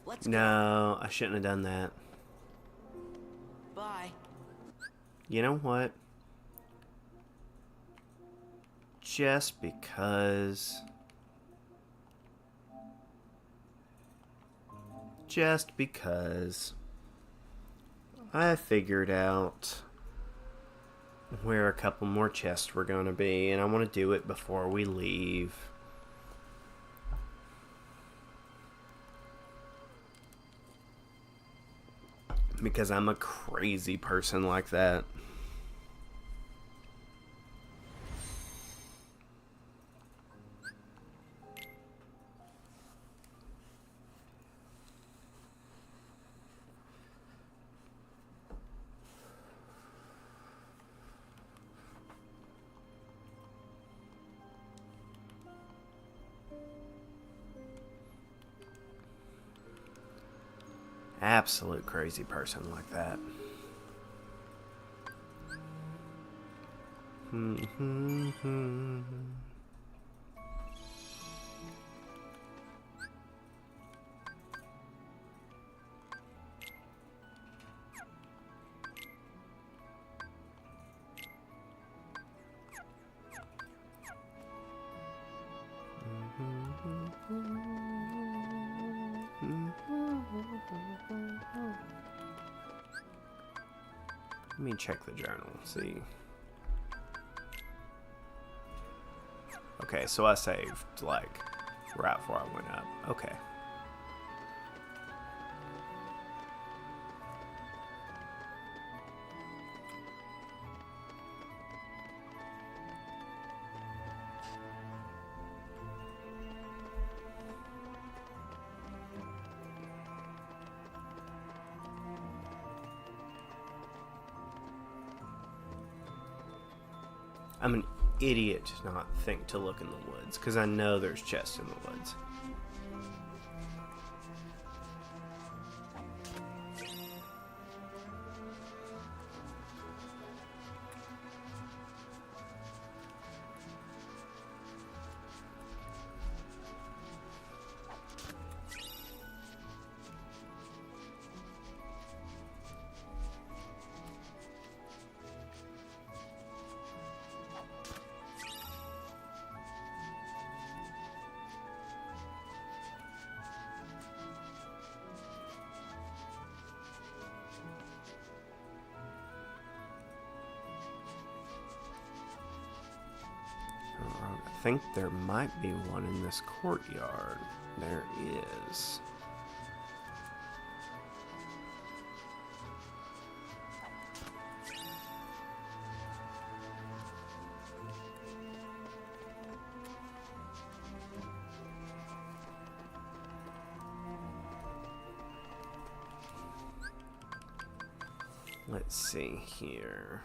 [SPEAKER 3] let's go.
[SPEAKER 1] No, I shouldn't have done that.
[SPEAKER 3] Bye.
[SPEAKER 1] You know what? Just because I figured out where a couple more chests were going to be, and I want to do it before we leave. Because I'm a crazy person like that. Absolute crazy person like that. Let me check the journal, see. Okay, so I saved, like, right before I went up. Okay. I'm an idiot to not think to look in the woods, because I know there's chests in the woods. I think there might be one in this courtyard. There is. Let's see here.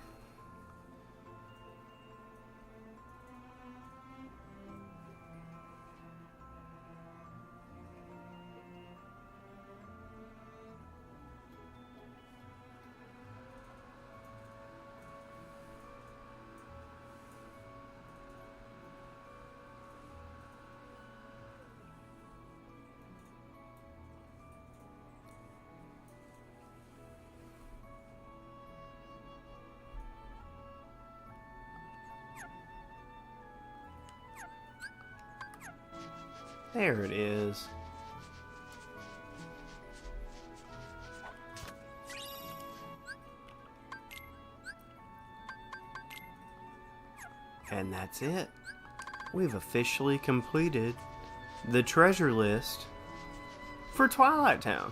[SPEAKER 1] There it is. And that's it. We've officially completed the treasure list for Twilight Town.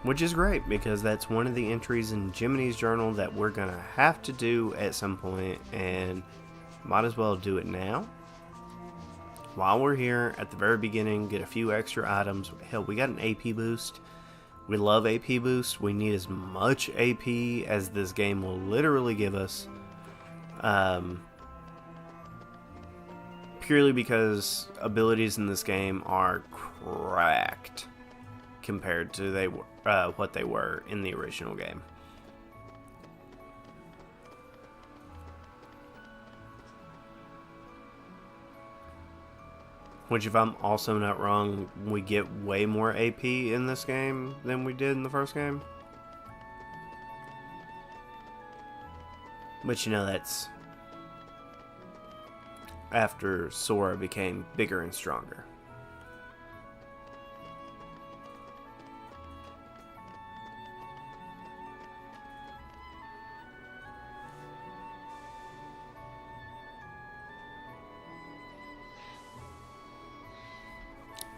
[SPEAKER 1] Which is great, because that's one of the entries in Jiminy's journal that we're gonna have to do at some point, and might as well do it now. While we're here at the very beginning, get a few extra items. Hell, we got an AP boost. We love AP boost. We need as much AP as this game will literally give us. Purely because abilities in this game are cracked compared to what they were in the original game. Which, if I'm also not wrong, we get way more AP in this game than we did in the first game. But you know, that's after Sora became bigger and stronger.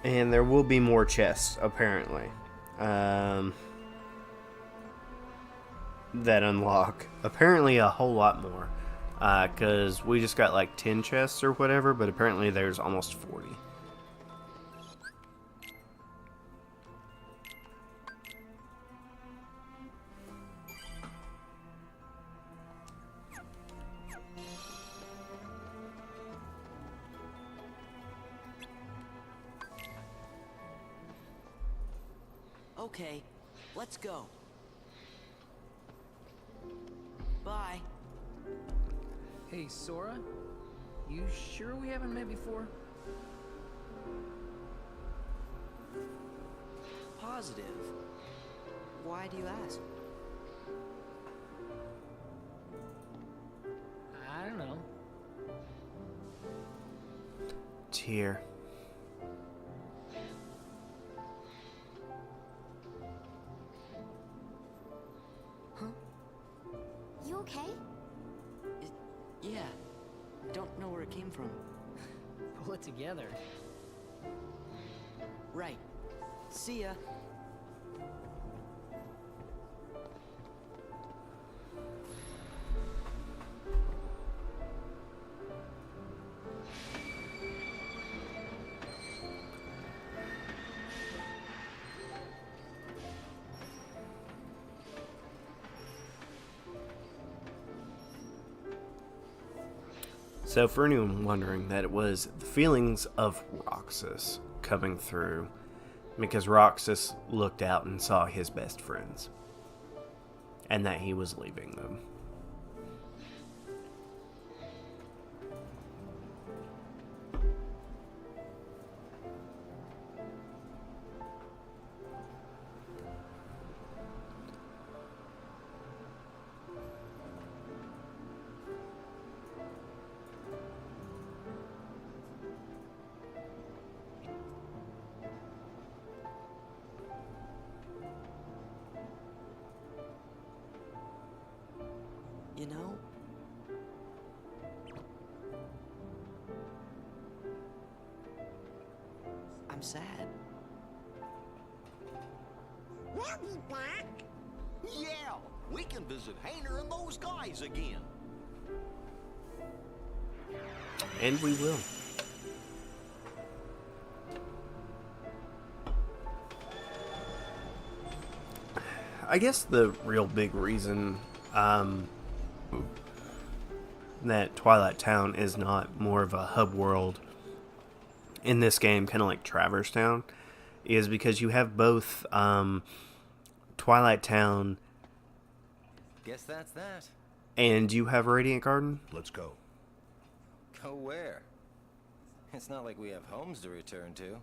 [SPEAKER 1] And there will be more chests, apparently, that unlock. Apparently a whole lot more, because we just got like 10 chests or whatever, but apparently there's almost 40.
[SPEAKER 3] Okay, let's go. Bye.
[SPEAKER 11] Hey, Sora? You sure we haven't met before?
[SPEAKER 3] Positive. Why do you ask?
[SPEAKER 11] I don't know.
[SPEAKER 1] Tear.
[SPEAKER 3] Huh?
[SPEAKER 9] okay?
[SPEAKER 3] Yeah. Don't know where it came from.
[SPEAKER 11] Pull it together.
[SPEAKER 3] Right. See ya.
[SPEAKER 1] So for anyone wondering, that it was the feelings of Roxas coming through, because Roxas looked out and saw his best friends, and that he was leaving them.
[SPEAKER 3] You know, I'm sad.
[SPEAKER 9] We'll be back.
[SPEAKER 5] Yeah, we can visit Hayner and those guys again.
[SPEAKER 1] And we will. I guess the real big reason that Twilight Town is not more of a hub world in this game, kind of like Traverse Town, is because you have both Twilight Town.
[SPEAKER 2] Guess that's that.
[SPEAKER 1] And you have Radiant Garden.
[SPEAKER 12] Let's go.
[SPEAKER 2] Go where? It's not like we have homes to return to.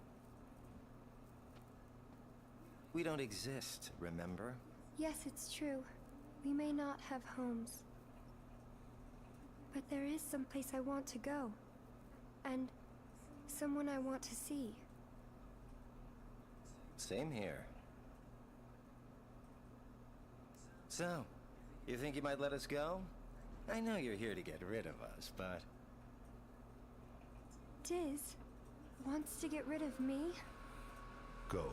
[SPEAKER 2] We don't exist, remember?
[SPEAKER 6] Yes, it's true. We may not have homes. But there is some place I want to go. And someone I want to see.
[SPEAKER 2] Same here. So, you think you might let us go? I know you're here to get rid of us, but...
[SPEAKER 6] Diz wants to get rid of me?
[SPEAKER 12] Go.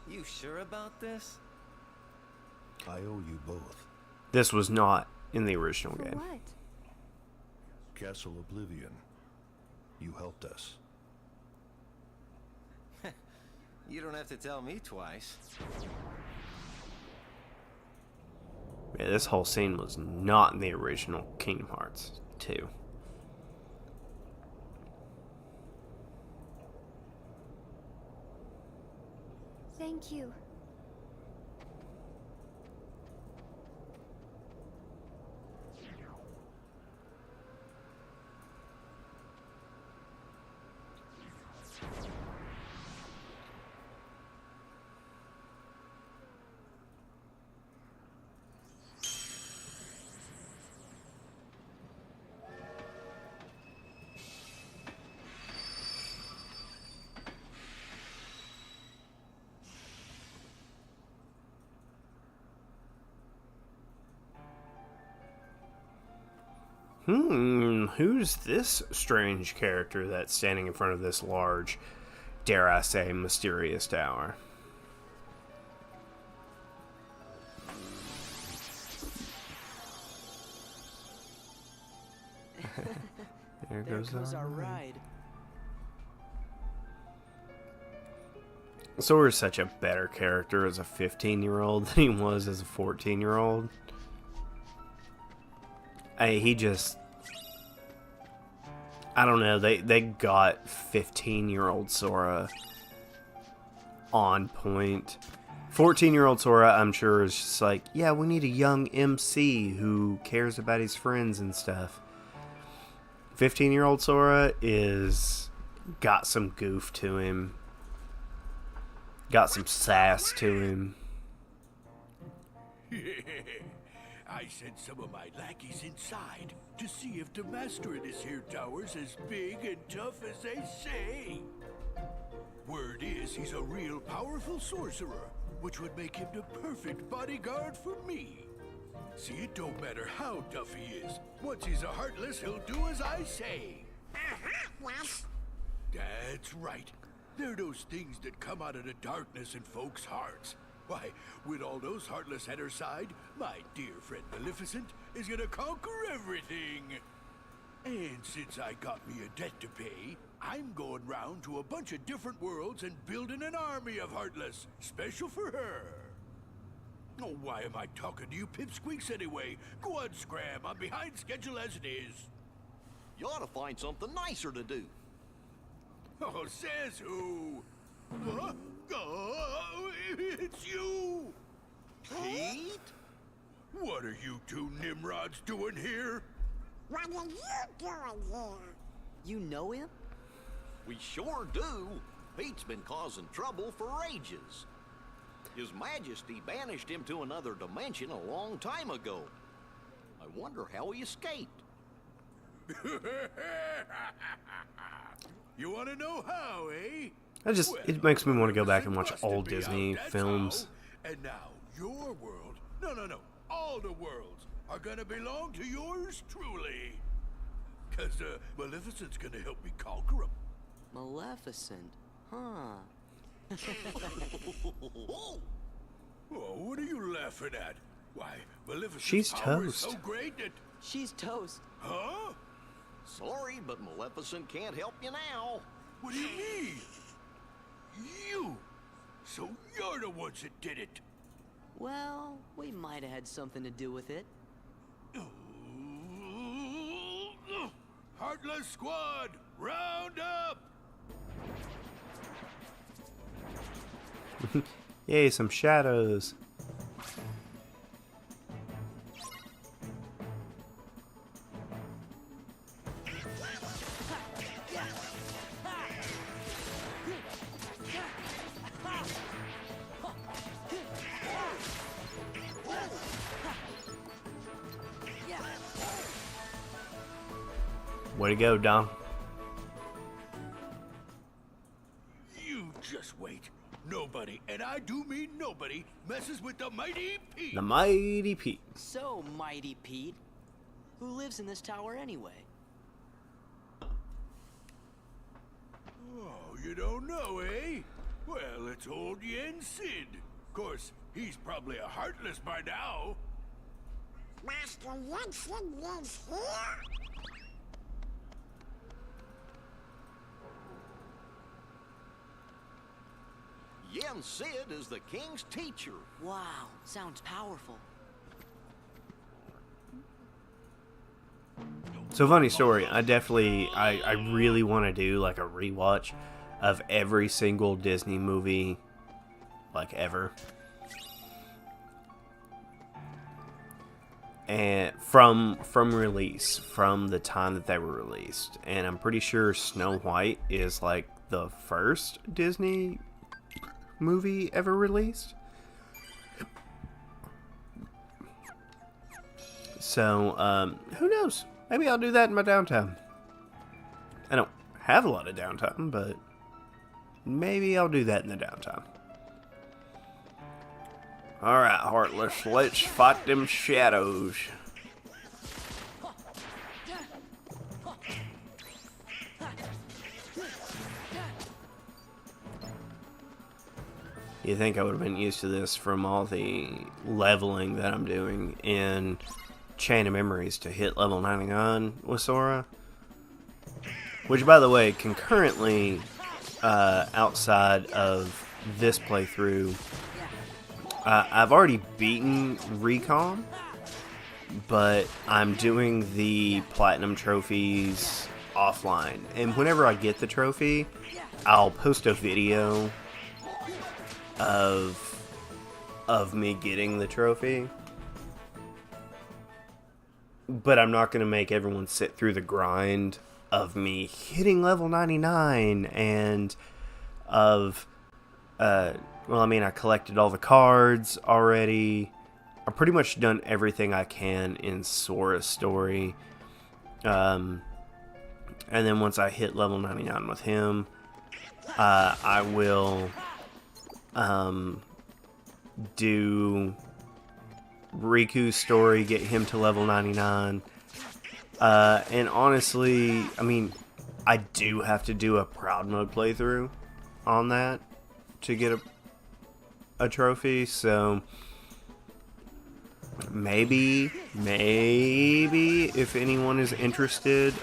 [SPEAKER 2] You sure about this?
[SPEAKER 12] I owe you both.
[SPEAKER 1] This was not in the original
[SPEAKER 6] For
[SPEAKER 1] game.
[SPEAKER 6] what?
[SPEAKER 12] Castle Oblivion. You helped us.
[SPEAKER 2] You don't have to tell me twice.
[SPEAKER 1] Yeah, this whole scene was not in the original Kingdom Hearts 2.
[SPEAKER 6] Thank you.
[SPEAKER 1] Who's this strange character that's standing in front of this large, dare I say, mysterious tower? There goes
[SPEAKER 3] our ride.
[SPEAKER 1] Sora's such a better character as a 15-year-old than he was as a 14-year-old. He just... I don't know, they got 15-year-old Sora on point. 14-year-old Sora, I'm sure, is just like, yeah, we need a young MC who cares about his friends and stuff. 15-year-old Sora is... got some goof to him. Got some sass to him.
[SPEAKER 13] I sent some of my lackeys inside to see if the master of this here tower's as big and tough as they say. Word is he's a real powerful sorcerer, which would make him the perfect bodyguard for me. See, it don't matter how tough he is. Once he's a Heartless, he'll do as I say.
[SPEAKER 9] Yes.
[SPEAKER 13] That's right. They're those things that come out of the darkness in folks' hearts. Why, with all those Heartless at her side, my dear friend Maleficent is gonna conquer everything. And since I got me a debt to pay, I'm going round to a bunch of different worlds and building an army of Heartless, special for her. Oh, why am I talking to you pipsqueaks anyway? Go on, Scram. I'm behind schedule as it is.
[SPEAKER 5] You ought to find something nicer to do.
[SPEAKER 13] Oh, says who? Huh? Oh, it's you!
[SPEAKER 5] Pete?
[SPEAKER 13] What are you two Nimrods doing here?
[SPEAKER 9] What are you doing here?
[SPEAKER 3] You know him?
[SPEAKER 5] We sure do. Pete's been causing trouble for ages. His Majesty banished him to another dimension a long time ago. I wonder how he escaped.
[SPEAKER 13] You want to know how, eh?
[SPEAKER 1] It makes me want to go back and watch old Disney films.
[SPEAKER 13] And now your world, no, all the worlds are gonna belong to yours truly. Cause Maleficent's gonna help me conquer them.
[SPEAKER 3] Maleficent, huh?
[SPEAKER 13] Oh, what are you laughing at? Why, Maleficent's
[SPEAKER 1] She's
[SPEAKER 13] power is
[SPEAKER 1] toast.
[SPEAKER 13] so great that...
[SPEAKER 3] She's toast.
[SPEAKER 13] Huh?
[SPEAKER 5] Sorry, but Maleficent can't help you now.
[SPEAKER 13] What do you mean? You! So you're the ones that did it.
[SPEAKER 3] Well, we might have had something to do with it.
[SPEAKER 13] Heartless Squad, round up!
[SPEAKER 1] Yay, some shadows. Way to go, Dom.
[SPEAKER 13] You just wait. Nobody, and I do mean nobody, messes with the Mighty Pete.
[SPEAKER 1] The Mighty Pete.
[SPEAKER 3] So, Mighty Pete, who lives in this tower anyway?
[SPEAKER 13] Oh, you don't know, eh? Well, it's old Yen Sid. Of course, he's probably a Heartless by now.
[SPEAKER 9] Master Jensen lives here?
[SPEAKER 5] Yen Sid is the king's teacher.
[SPEAKER 3] Wow, sounds powerful.
[SPEAKER 1] So funny story. I really want to do like a rewatch of every single Disney movie, like ever. And from release, from the time that they were released. And I'm pretty sure Snow White is like the first Disney movie ever released. So, who knows? Maybe I'll do that in my downtime. I don't have a lot of downtime, but maybe I'll do that in the downtime. Alright, Heartless, let's fight them shadows. You think I would have been used to this from all the leveling that I'm doing in Chain of Memories to hit level 99 with Sora? Which, by the way, concurrently, outside of this playthrough, I've already beaten Recon, but I'm doing the Platinum trophies offline. And whenever I get the trophy, I'll post a video of me getting the trophy, but I'm not going to make everyone sit through the grind of me hitting level 99 and of well, I mean, I collected all the cards already. I've pretty much done everything I can in Sora's story, and then once I hit level 99 with him, I will do Riku's story, get him to level 99. And honestly, I mean, I do have to do a Proud Mode playthrough on that to get a trophy, so maybe if anyone is interested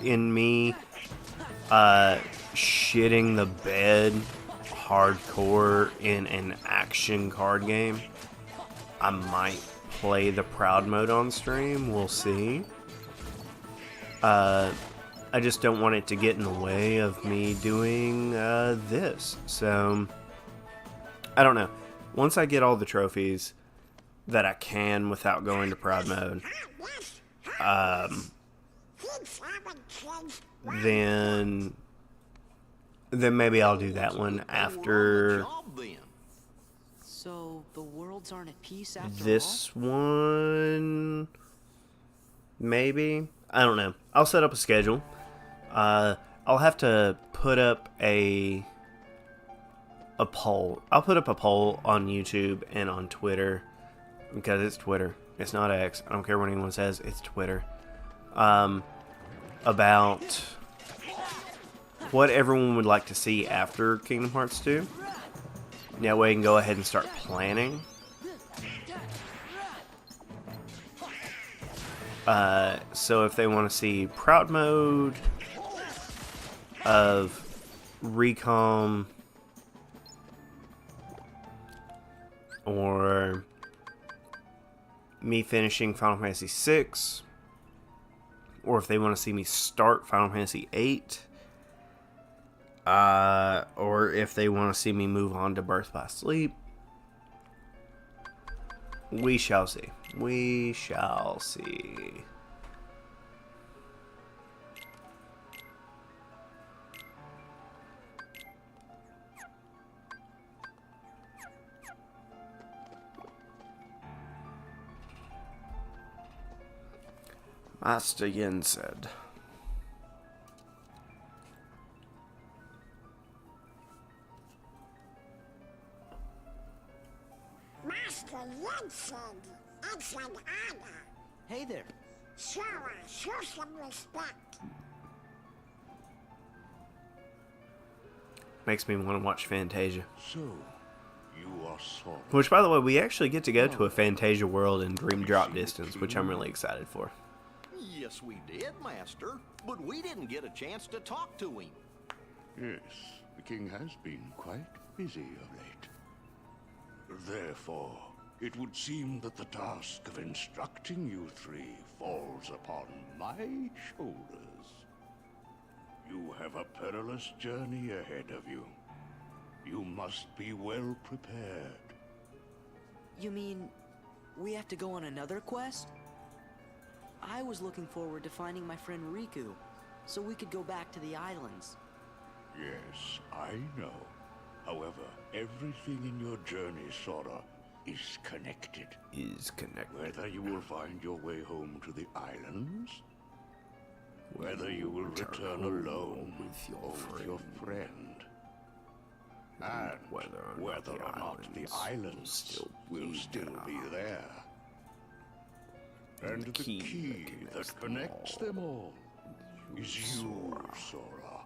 [SPEAKER 1] in me shitting the bed hardcore in an action card game, I might play the Proud Mode on stream. We'll see. I just don't want it to get in the way of me doing this. So, I don't know. Once I get all the trophies that I can without going to Proud Mode, then maybe I'll do that one after
[SPEAKER 3] So the worlds aren't at peace after
[SPEAKER 1] this one. Maybe, I don't know. I'll set up a schedule. I'll have to put up a poll. I'll put up a poll on YouTube and on Twitter, because it's Twitter. It's not X. I don't care what anyone says. It's Twitter. About what everyone would like to see after Kingdom Hearts 2. That way I can go ahead and start planning. So if they want to see Proud Mode of Recom, or me finishing Final Fantasy VI, or if they want to see me start Final Fantasy VIII, or if they want to see me move on to Birth by Sleep, we shall see. We shall see. Master Yin said,
[SPEAKER 9] Master Jensen, it's an honor.
[SPEAKER 3] Hey there.
[SPEAKER 9] Sure, show some respect.
[SPEAKER 1] makes me want to watch Fantasia.
[SPEAKER 12] So, you are Sora.
[SPEAKER 1] Which, by the way, we actually get to go to a Fantasia world in Dream Drop Distance, which I'm really excited for.
[SPEAKER 5] Yes, we did, Master. But we didn't get a chance to talk to him.
[SPEAKER 4] Yes, the king has been quite busy of late. Therefore, it would seem that the task of instructing you three falls upon my shoulders. You have a perilous journey ahead of you. You must be well prepared.
[SPEAKER 3] You mean we have to go on another quest? I was looking forward to finding my friend Riku, so we could go back to the islands.
[SPEAKER 4] Yes, I know. However, everything in your journey, Sora, is connected. Whether you will find your way home to the islands, whether you will return alone or with your friend, and whether or not the islands will still be there. And the key that connects them all is you, Sora.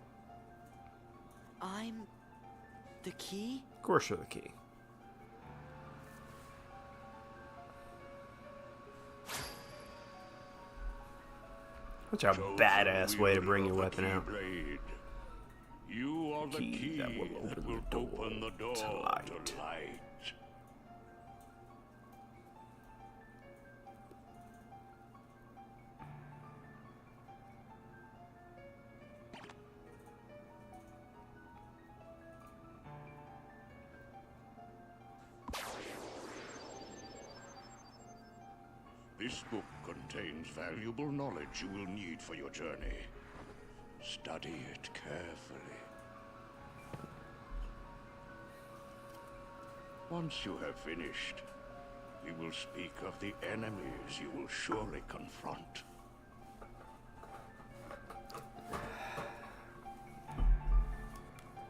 [SPEAKER 3] I'm the key?
[SPEAKER 1] Of course you're the key. Such a badass way to bring your weapon out.
[SPEAKER 4] Blade. You are the key that will open the door to light. This book contains valuable knowledge you will need for your journey. Study it carefully. Once you have finished, we will speak of the enemies you will surely confront.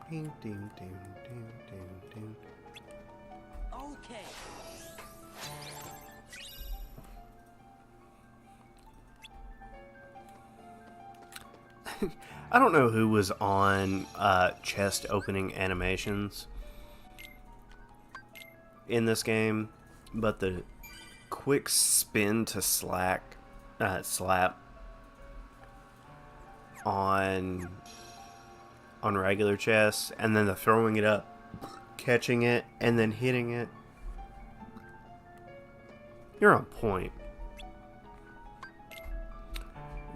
[SPEAKER 1] Ding, ding, ding, ding, ding, ding.
[SPEAKER 3] Okay.
[SPEAKER 1] I don't know who was on chest opening animations in this game, but the quick spin to slap on regular chests, and then the throwing it up, catching it, and then hitting it. You're on point.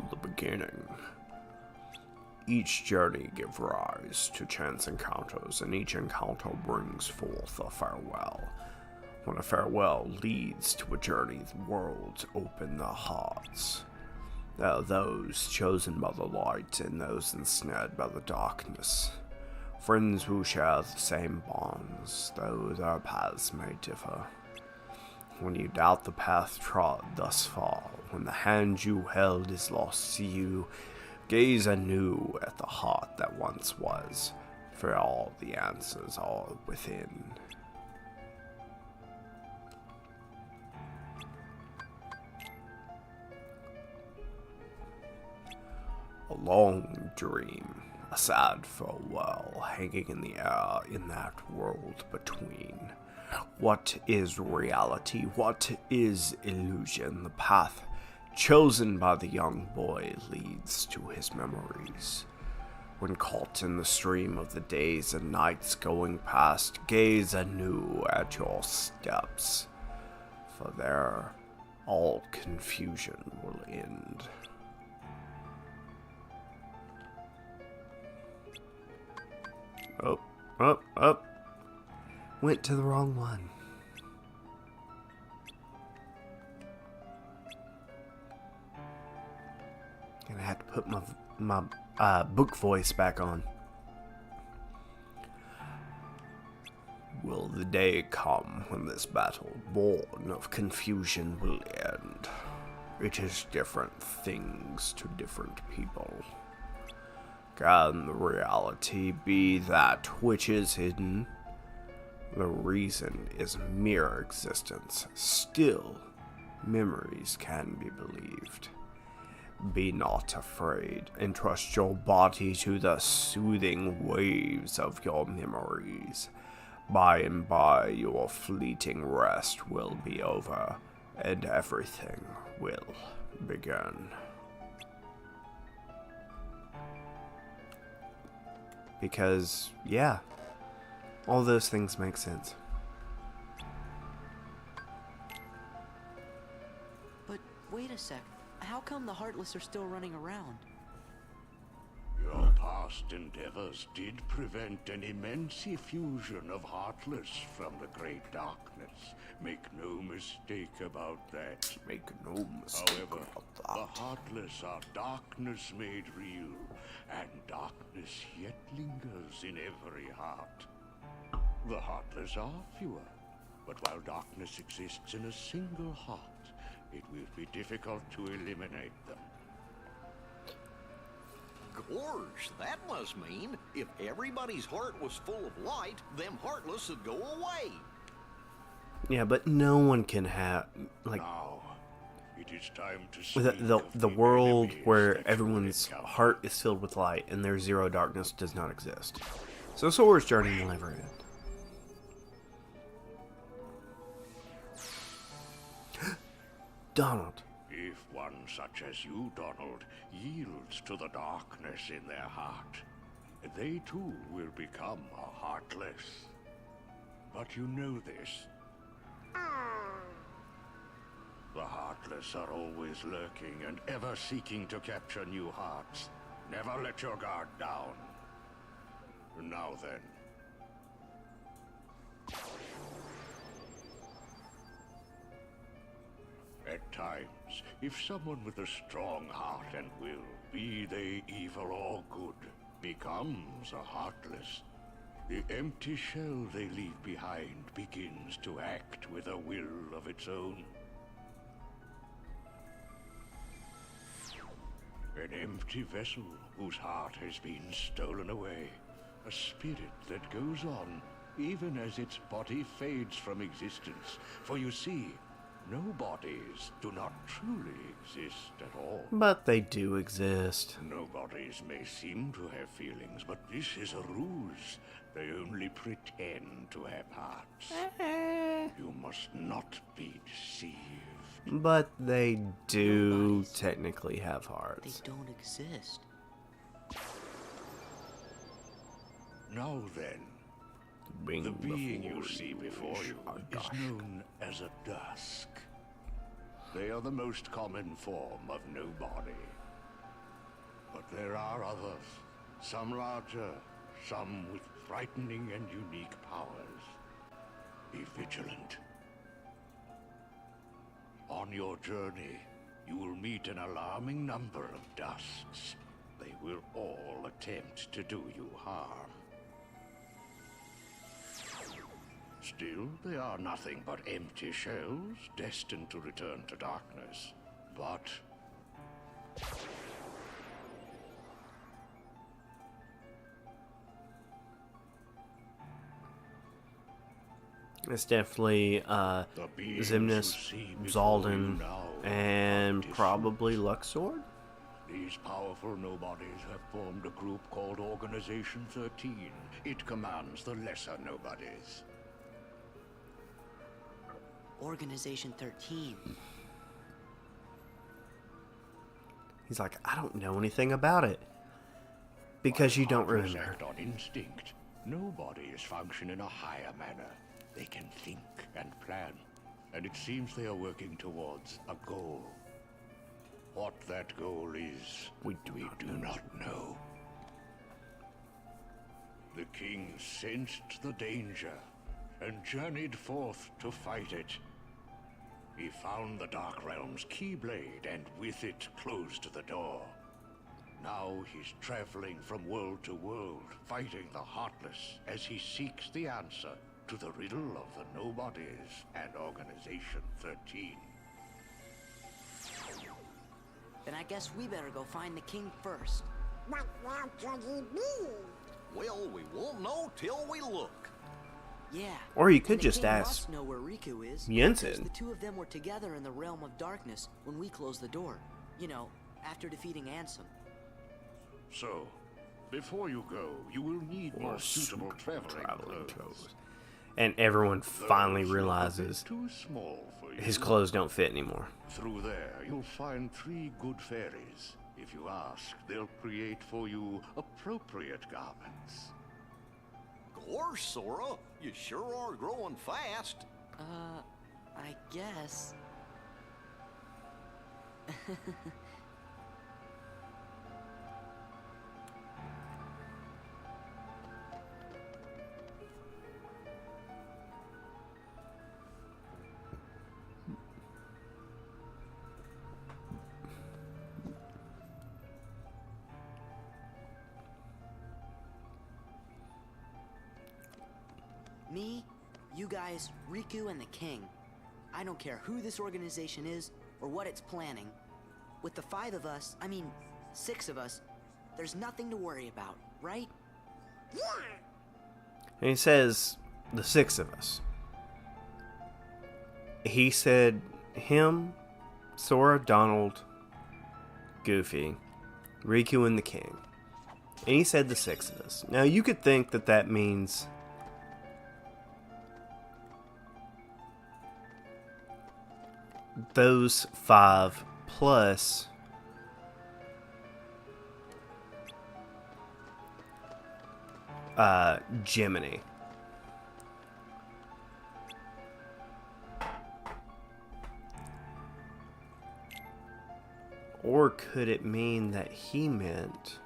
[SPEAKER 1] The beginning. Each journey gives rise to chance encounters, and each encounter brings forth a farewell. When a farewell leads to a journey, the worlds open their hearts. There are those chosen by the light and those ensnared by the darkness. Friends who share the same bonds, though their paths may differ. When you doubt the path trod thus far, when the hand you held is lost to you, gaze anew at the heart that once was, for all the answers are within. A long dream, a sad farewell, hanging in the air in that world between. What is reality? What is illusion? The path chosen by the young boy leads to his memories. When caught in the stream of the days and nights going past, gaze anew at your steps, for there all confusion will end. Up. Went to the wrong one. Gonna have to put my book voice back on. Will the day come when this battle, born of confusion, will end? It is different things to different people. Can the reality be that which is hidden? The reason is mere existence. Still, memories can be believed. Be not afraid. Entrust your body to the soothing waves of your memories. By and by, your fleeting rest will be over, and everything will begin. Because, yeah, all those things make sense.
[SPEAKER 3] But wait a sec. How come the Heartless are still running around?
[SPEAKER 12] Your past endeavors did prevent an immense effusion of Heartless from the Great Darkness. Make no mistake about that.
[SPEAKER 1] Make no mistake
[SPEAKER 12] However,
[SPEAKER 1] about that.
[SPEAKER 12] The Heartless are darkness made real, and darkness yet lingers in every heart. The Heartless are fewer, but while darkness exists in a single heart, it will be difficult to eliminate them.
[SPEAKER 5] Gorge, that must mean if everybody's heart was full of light, them Heartless would go away.
[SPEAKER 1] Yeah, but no one can have, like,
[SPEAKER 12] now, it is time to
[SPEAKER 1] the world where everyone's heart is filled with light and there's zero darkness does not exist. So Sora's journey will never end. Donald.
[SPEAKER 12] If one such as you, Donald, yields to the darkness in their heart, they too will become a Heartless. But you know this. The Heartless are always lurking and ever seeking to capture new hearts. Never let your guard down. Now then. At times, if someone with a strong heart and will, be they evil or good, becomes a Heartless, the empty shell they leave behind begins to act with a will of its own. An empty vessel whose heart has been stolen away. A spirit that goes on, even as its body fades from existence. For you see, Nobodies do not truly exist at all.
[SPEAKER 1] But they do exist.
[SPEAKER 12] Nobodies may seem to have feelings, but this is a ruse. They only pretend to have hearts. You must not be deceived.
[SPEAKER 1] But they do technically have hearts.
[SPEAKER 3] They don't exist.
[SPEAKER 12] Now then, the being you see before you is known as a dusk. They are the most common form of nobody. But there are others, some larger, some with frightening and unique powers. Be vigilant. On your journey, you will meet an alarming number of dusks. They will all attempt to do you harm. Still, they are nothing but empty shells, destined to return to darkness. But
[SPEAKER 1] it's definitely Xemnas, Zaldan, and probably Luxord.
[SPEAKER 12] these powerful nobodies have formed a group called Organization 13. It commands the lesser nobodies.
[SPEAKER 3] Organization 13.
[SPEAKER 1] He's like, I don't know anything about it. Because you don't remember.
[SPEAKER 12] Act on instinct. Nobodies function in a higher manner. They can think and plan. And it seems they are working towards a goal. What that goal is, we do not know. The king sensed the danger and journeyed forth to fight it. He found the Dark Realm's Keyblade and with it closed the door. Now he's traveling from world to world, fighting the Heartless as he seeks the answer to the riddle of the Nobodies and Organization 13.
[SPEAKER 3] Then I guess we better go find the king first.
[SPEAKER 9] What now could he be?
[SPEAKER 5] Well, we won't know till we look.
[SPEAKER 3] Yeah.
[SPEAKER 1] Or you could
[SPEAKER 3] and the
[SPEAKER 1] just
[SPEAKER 3] king
[SPEAKER 1] ask
[SPEAKER 3] must know where Riku is.
[SPEAKER 1] Jensen.
[SPEAKER 3] Because the two of them were together in the realm of darkness when we closed the door. You know, after defeating Ansem.
[SPEAKER 12] So, before you go, you will need more suitable traveling clothes.
[SPEAKER 1] And everyone finally realizes
[SPEAKER 12] Too small for you.
[SPEAKER 1] his clothes don't fit anymore.
[SPEAKER 12] Through there, you'll find 3 good fairies. If you ask, they'll create for you appropriate garments.
[SPEAKER 5] Gorge, Sora, you sure are growing fast.
[SPEAKER 3] I guess. Me, you guys, Riku, and the king. I don't care who this organization is or what it's planning. With the 5 of us, 6 of us, there's nothing to worry about, right?
[SPEAKER 9] Yeah.
[SPEAKER 1] And he says, the 6 of us. He said him, Sora, Donald, Goofy, Riku, and the king. And he said the 6 of us. Now you could think that that means those 5 plus Gemini. Or could it mean that he meant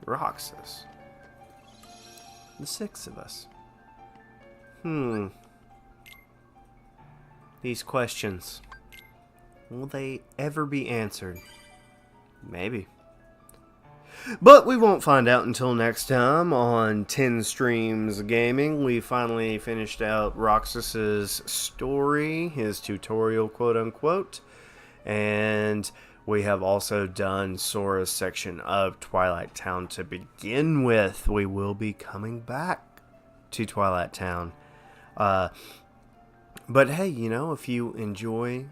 [SPEAKER 1] Roxas? The 6 of us. These questions, will they ever be answered? Maybe. But we won't find out until next time on TenStreams Gaming. We finally finished out Roxas's story, his tutorial, quote unquote. And We have also done Sora's section of Twilight Town to begin with. We will be coming back to Twilight Town. But hey, you know, if you enjoy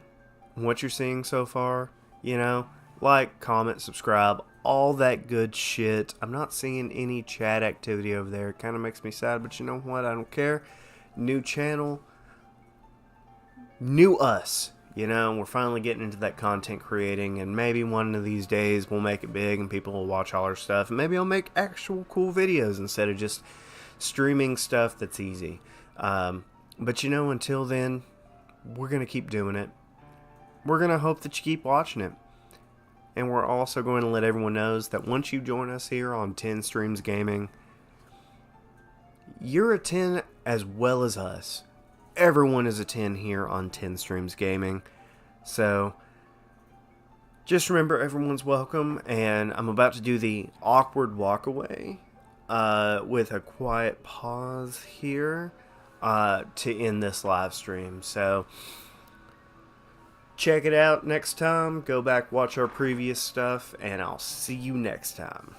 [SPEAKER 1] what you're seeing so far, you know, like, comment, subscribe, all that good shit. I'm not seeing any chat activity over there. It kind of makes me sad, but you know what? I don't care. New channel, new us. You know, we're finally getting into that content creating, and maybe one of these days we'll make it big and people will watch all our stuff. And maybe I'll make actual cool videos instead of just streaming stuff that's easy. But you know, until then, we're going to keep doing it. We're going to hope that you keep watching it. And we're also going to let everyone know that once you join us here on TenStreams Gaming, you're a 10 as well as us. Everyone is a 10 here on TenStreams Gaming. So, just remember, everyone's welcome. And I'm about to do the awkward walk away with a quiet pause here to end this live stream. So, check it out next time. Go back, watch our previous stuff, and I'll see you next time.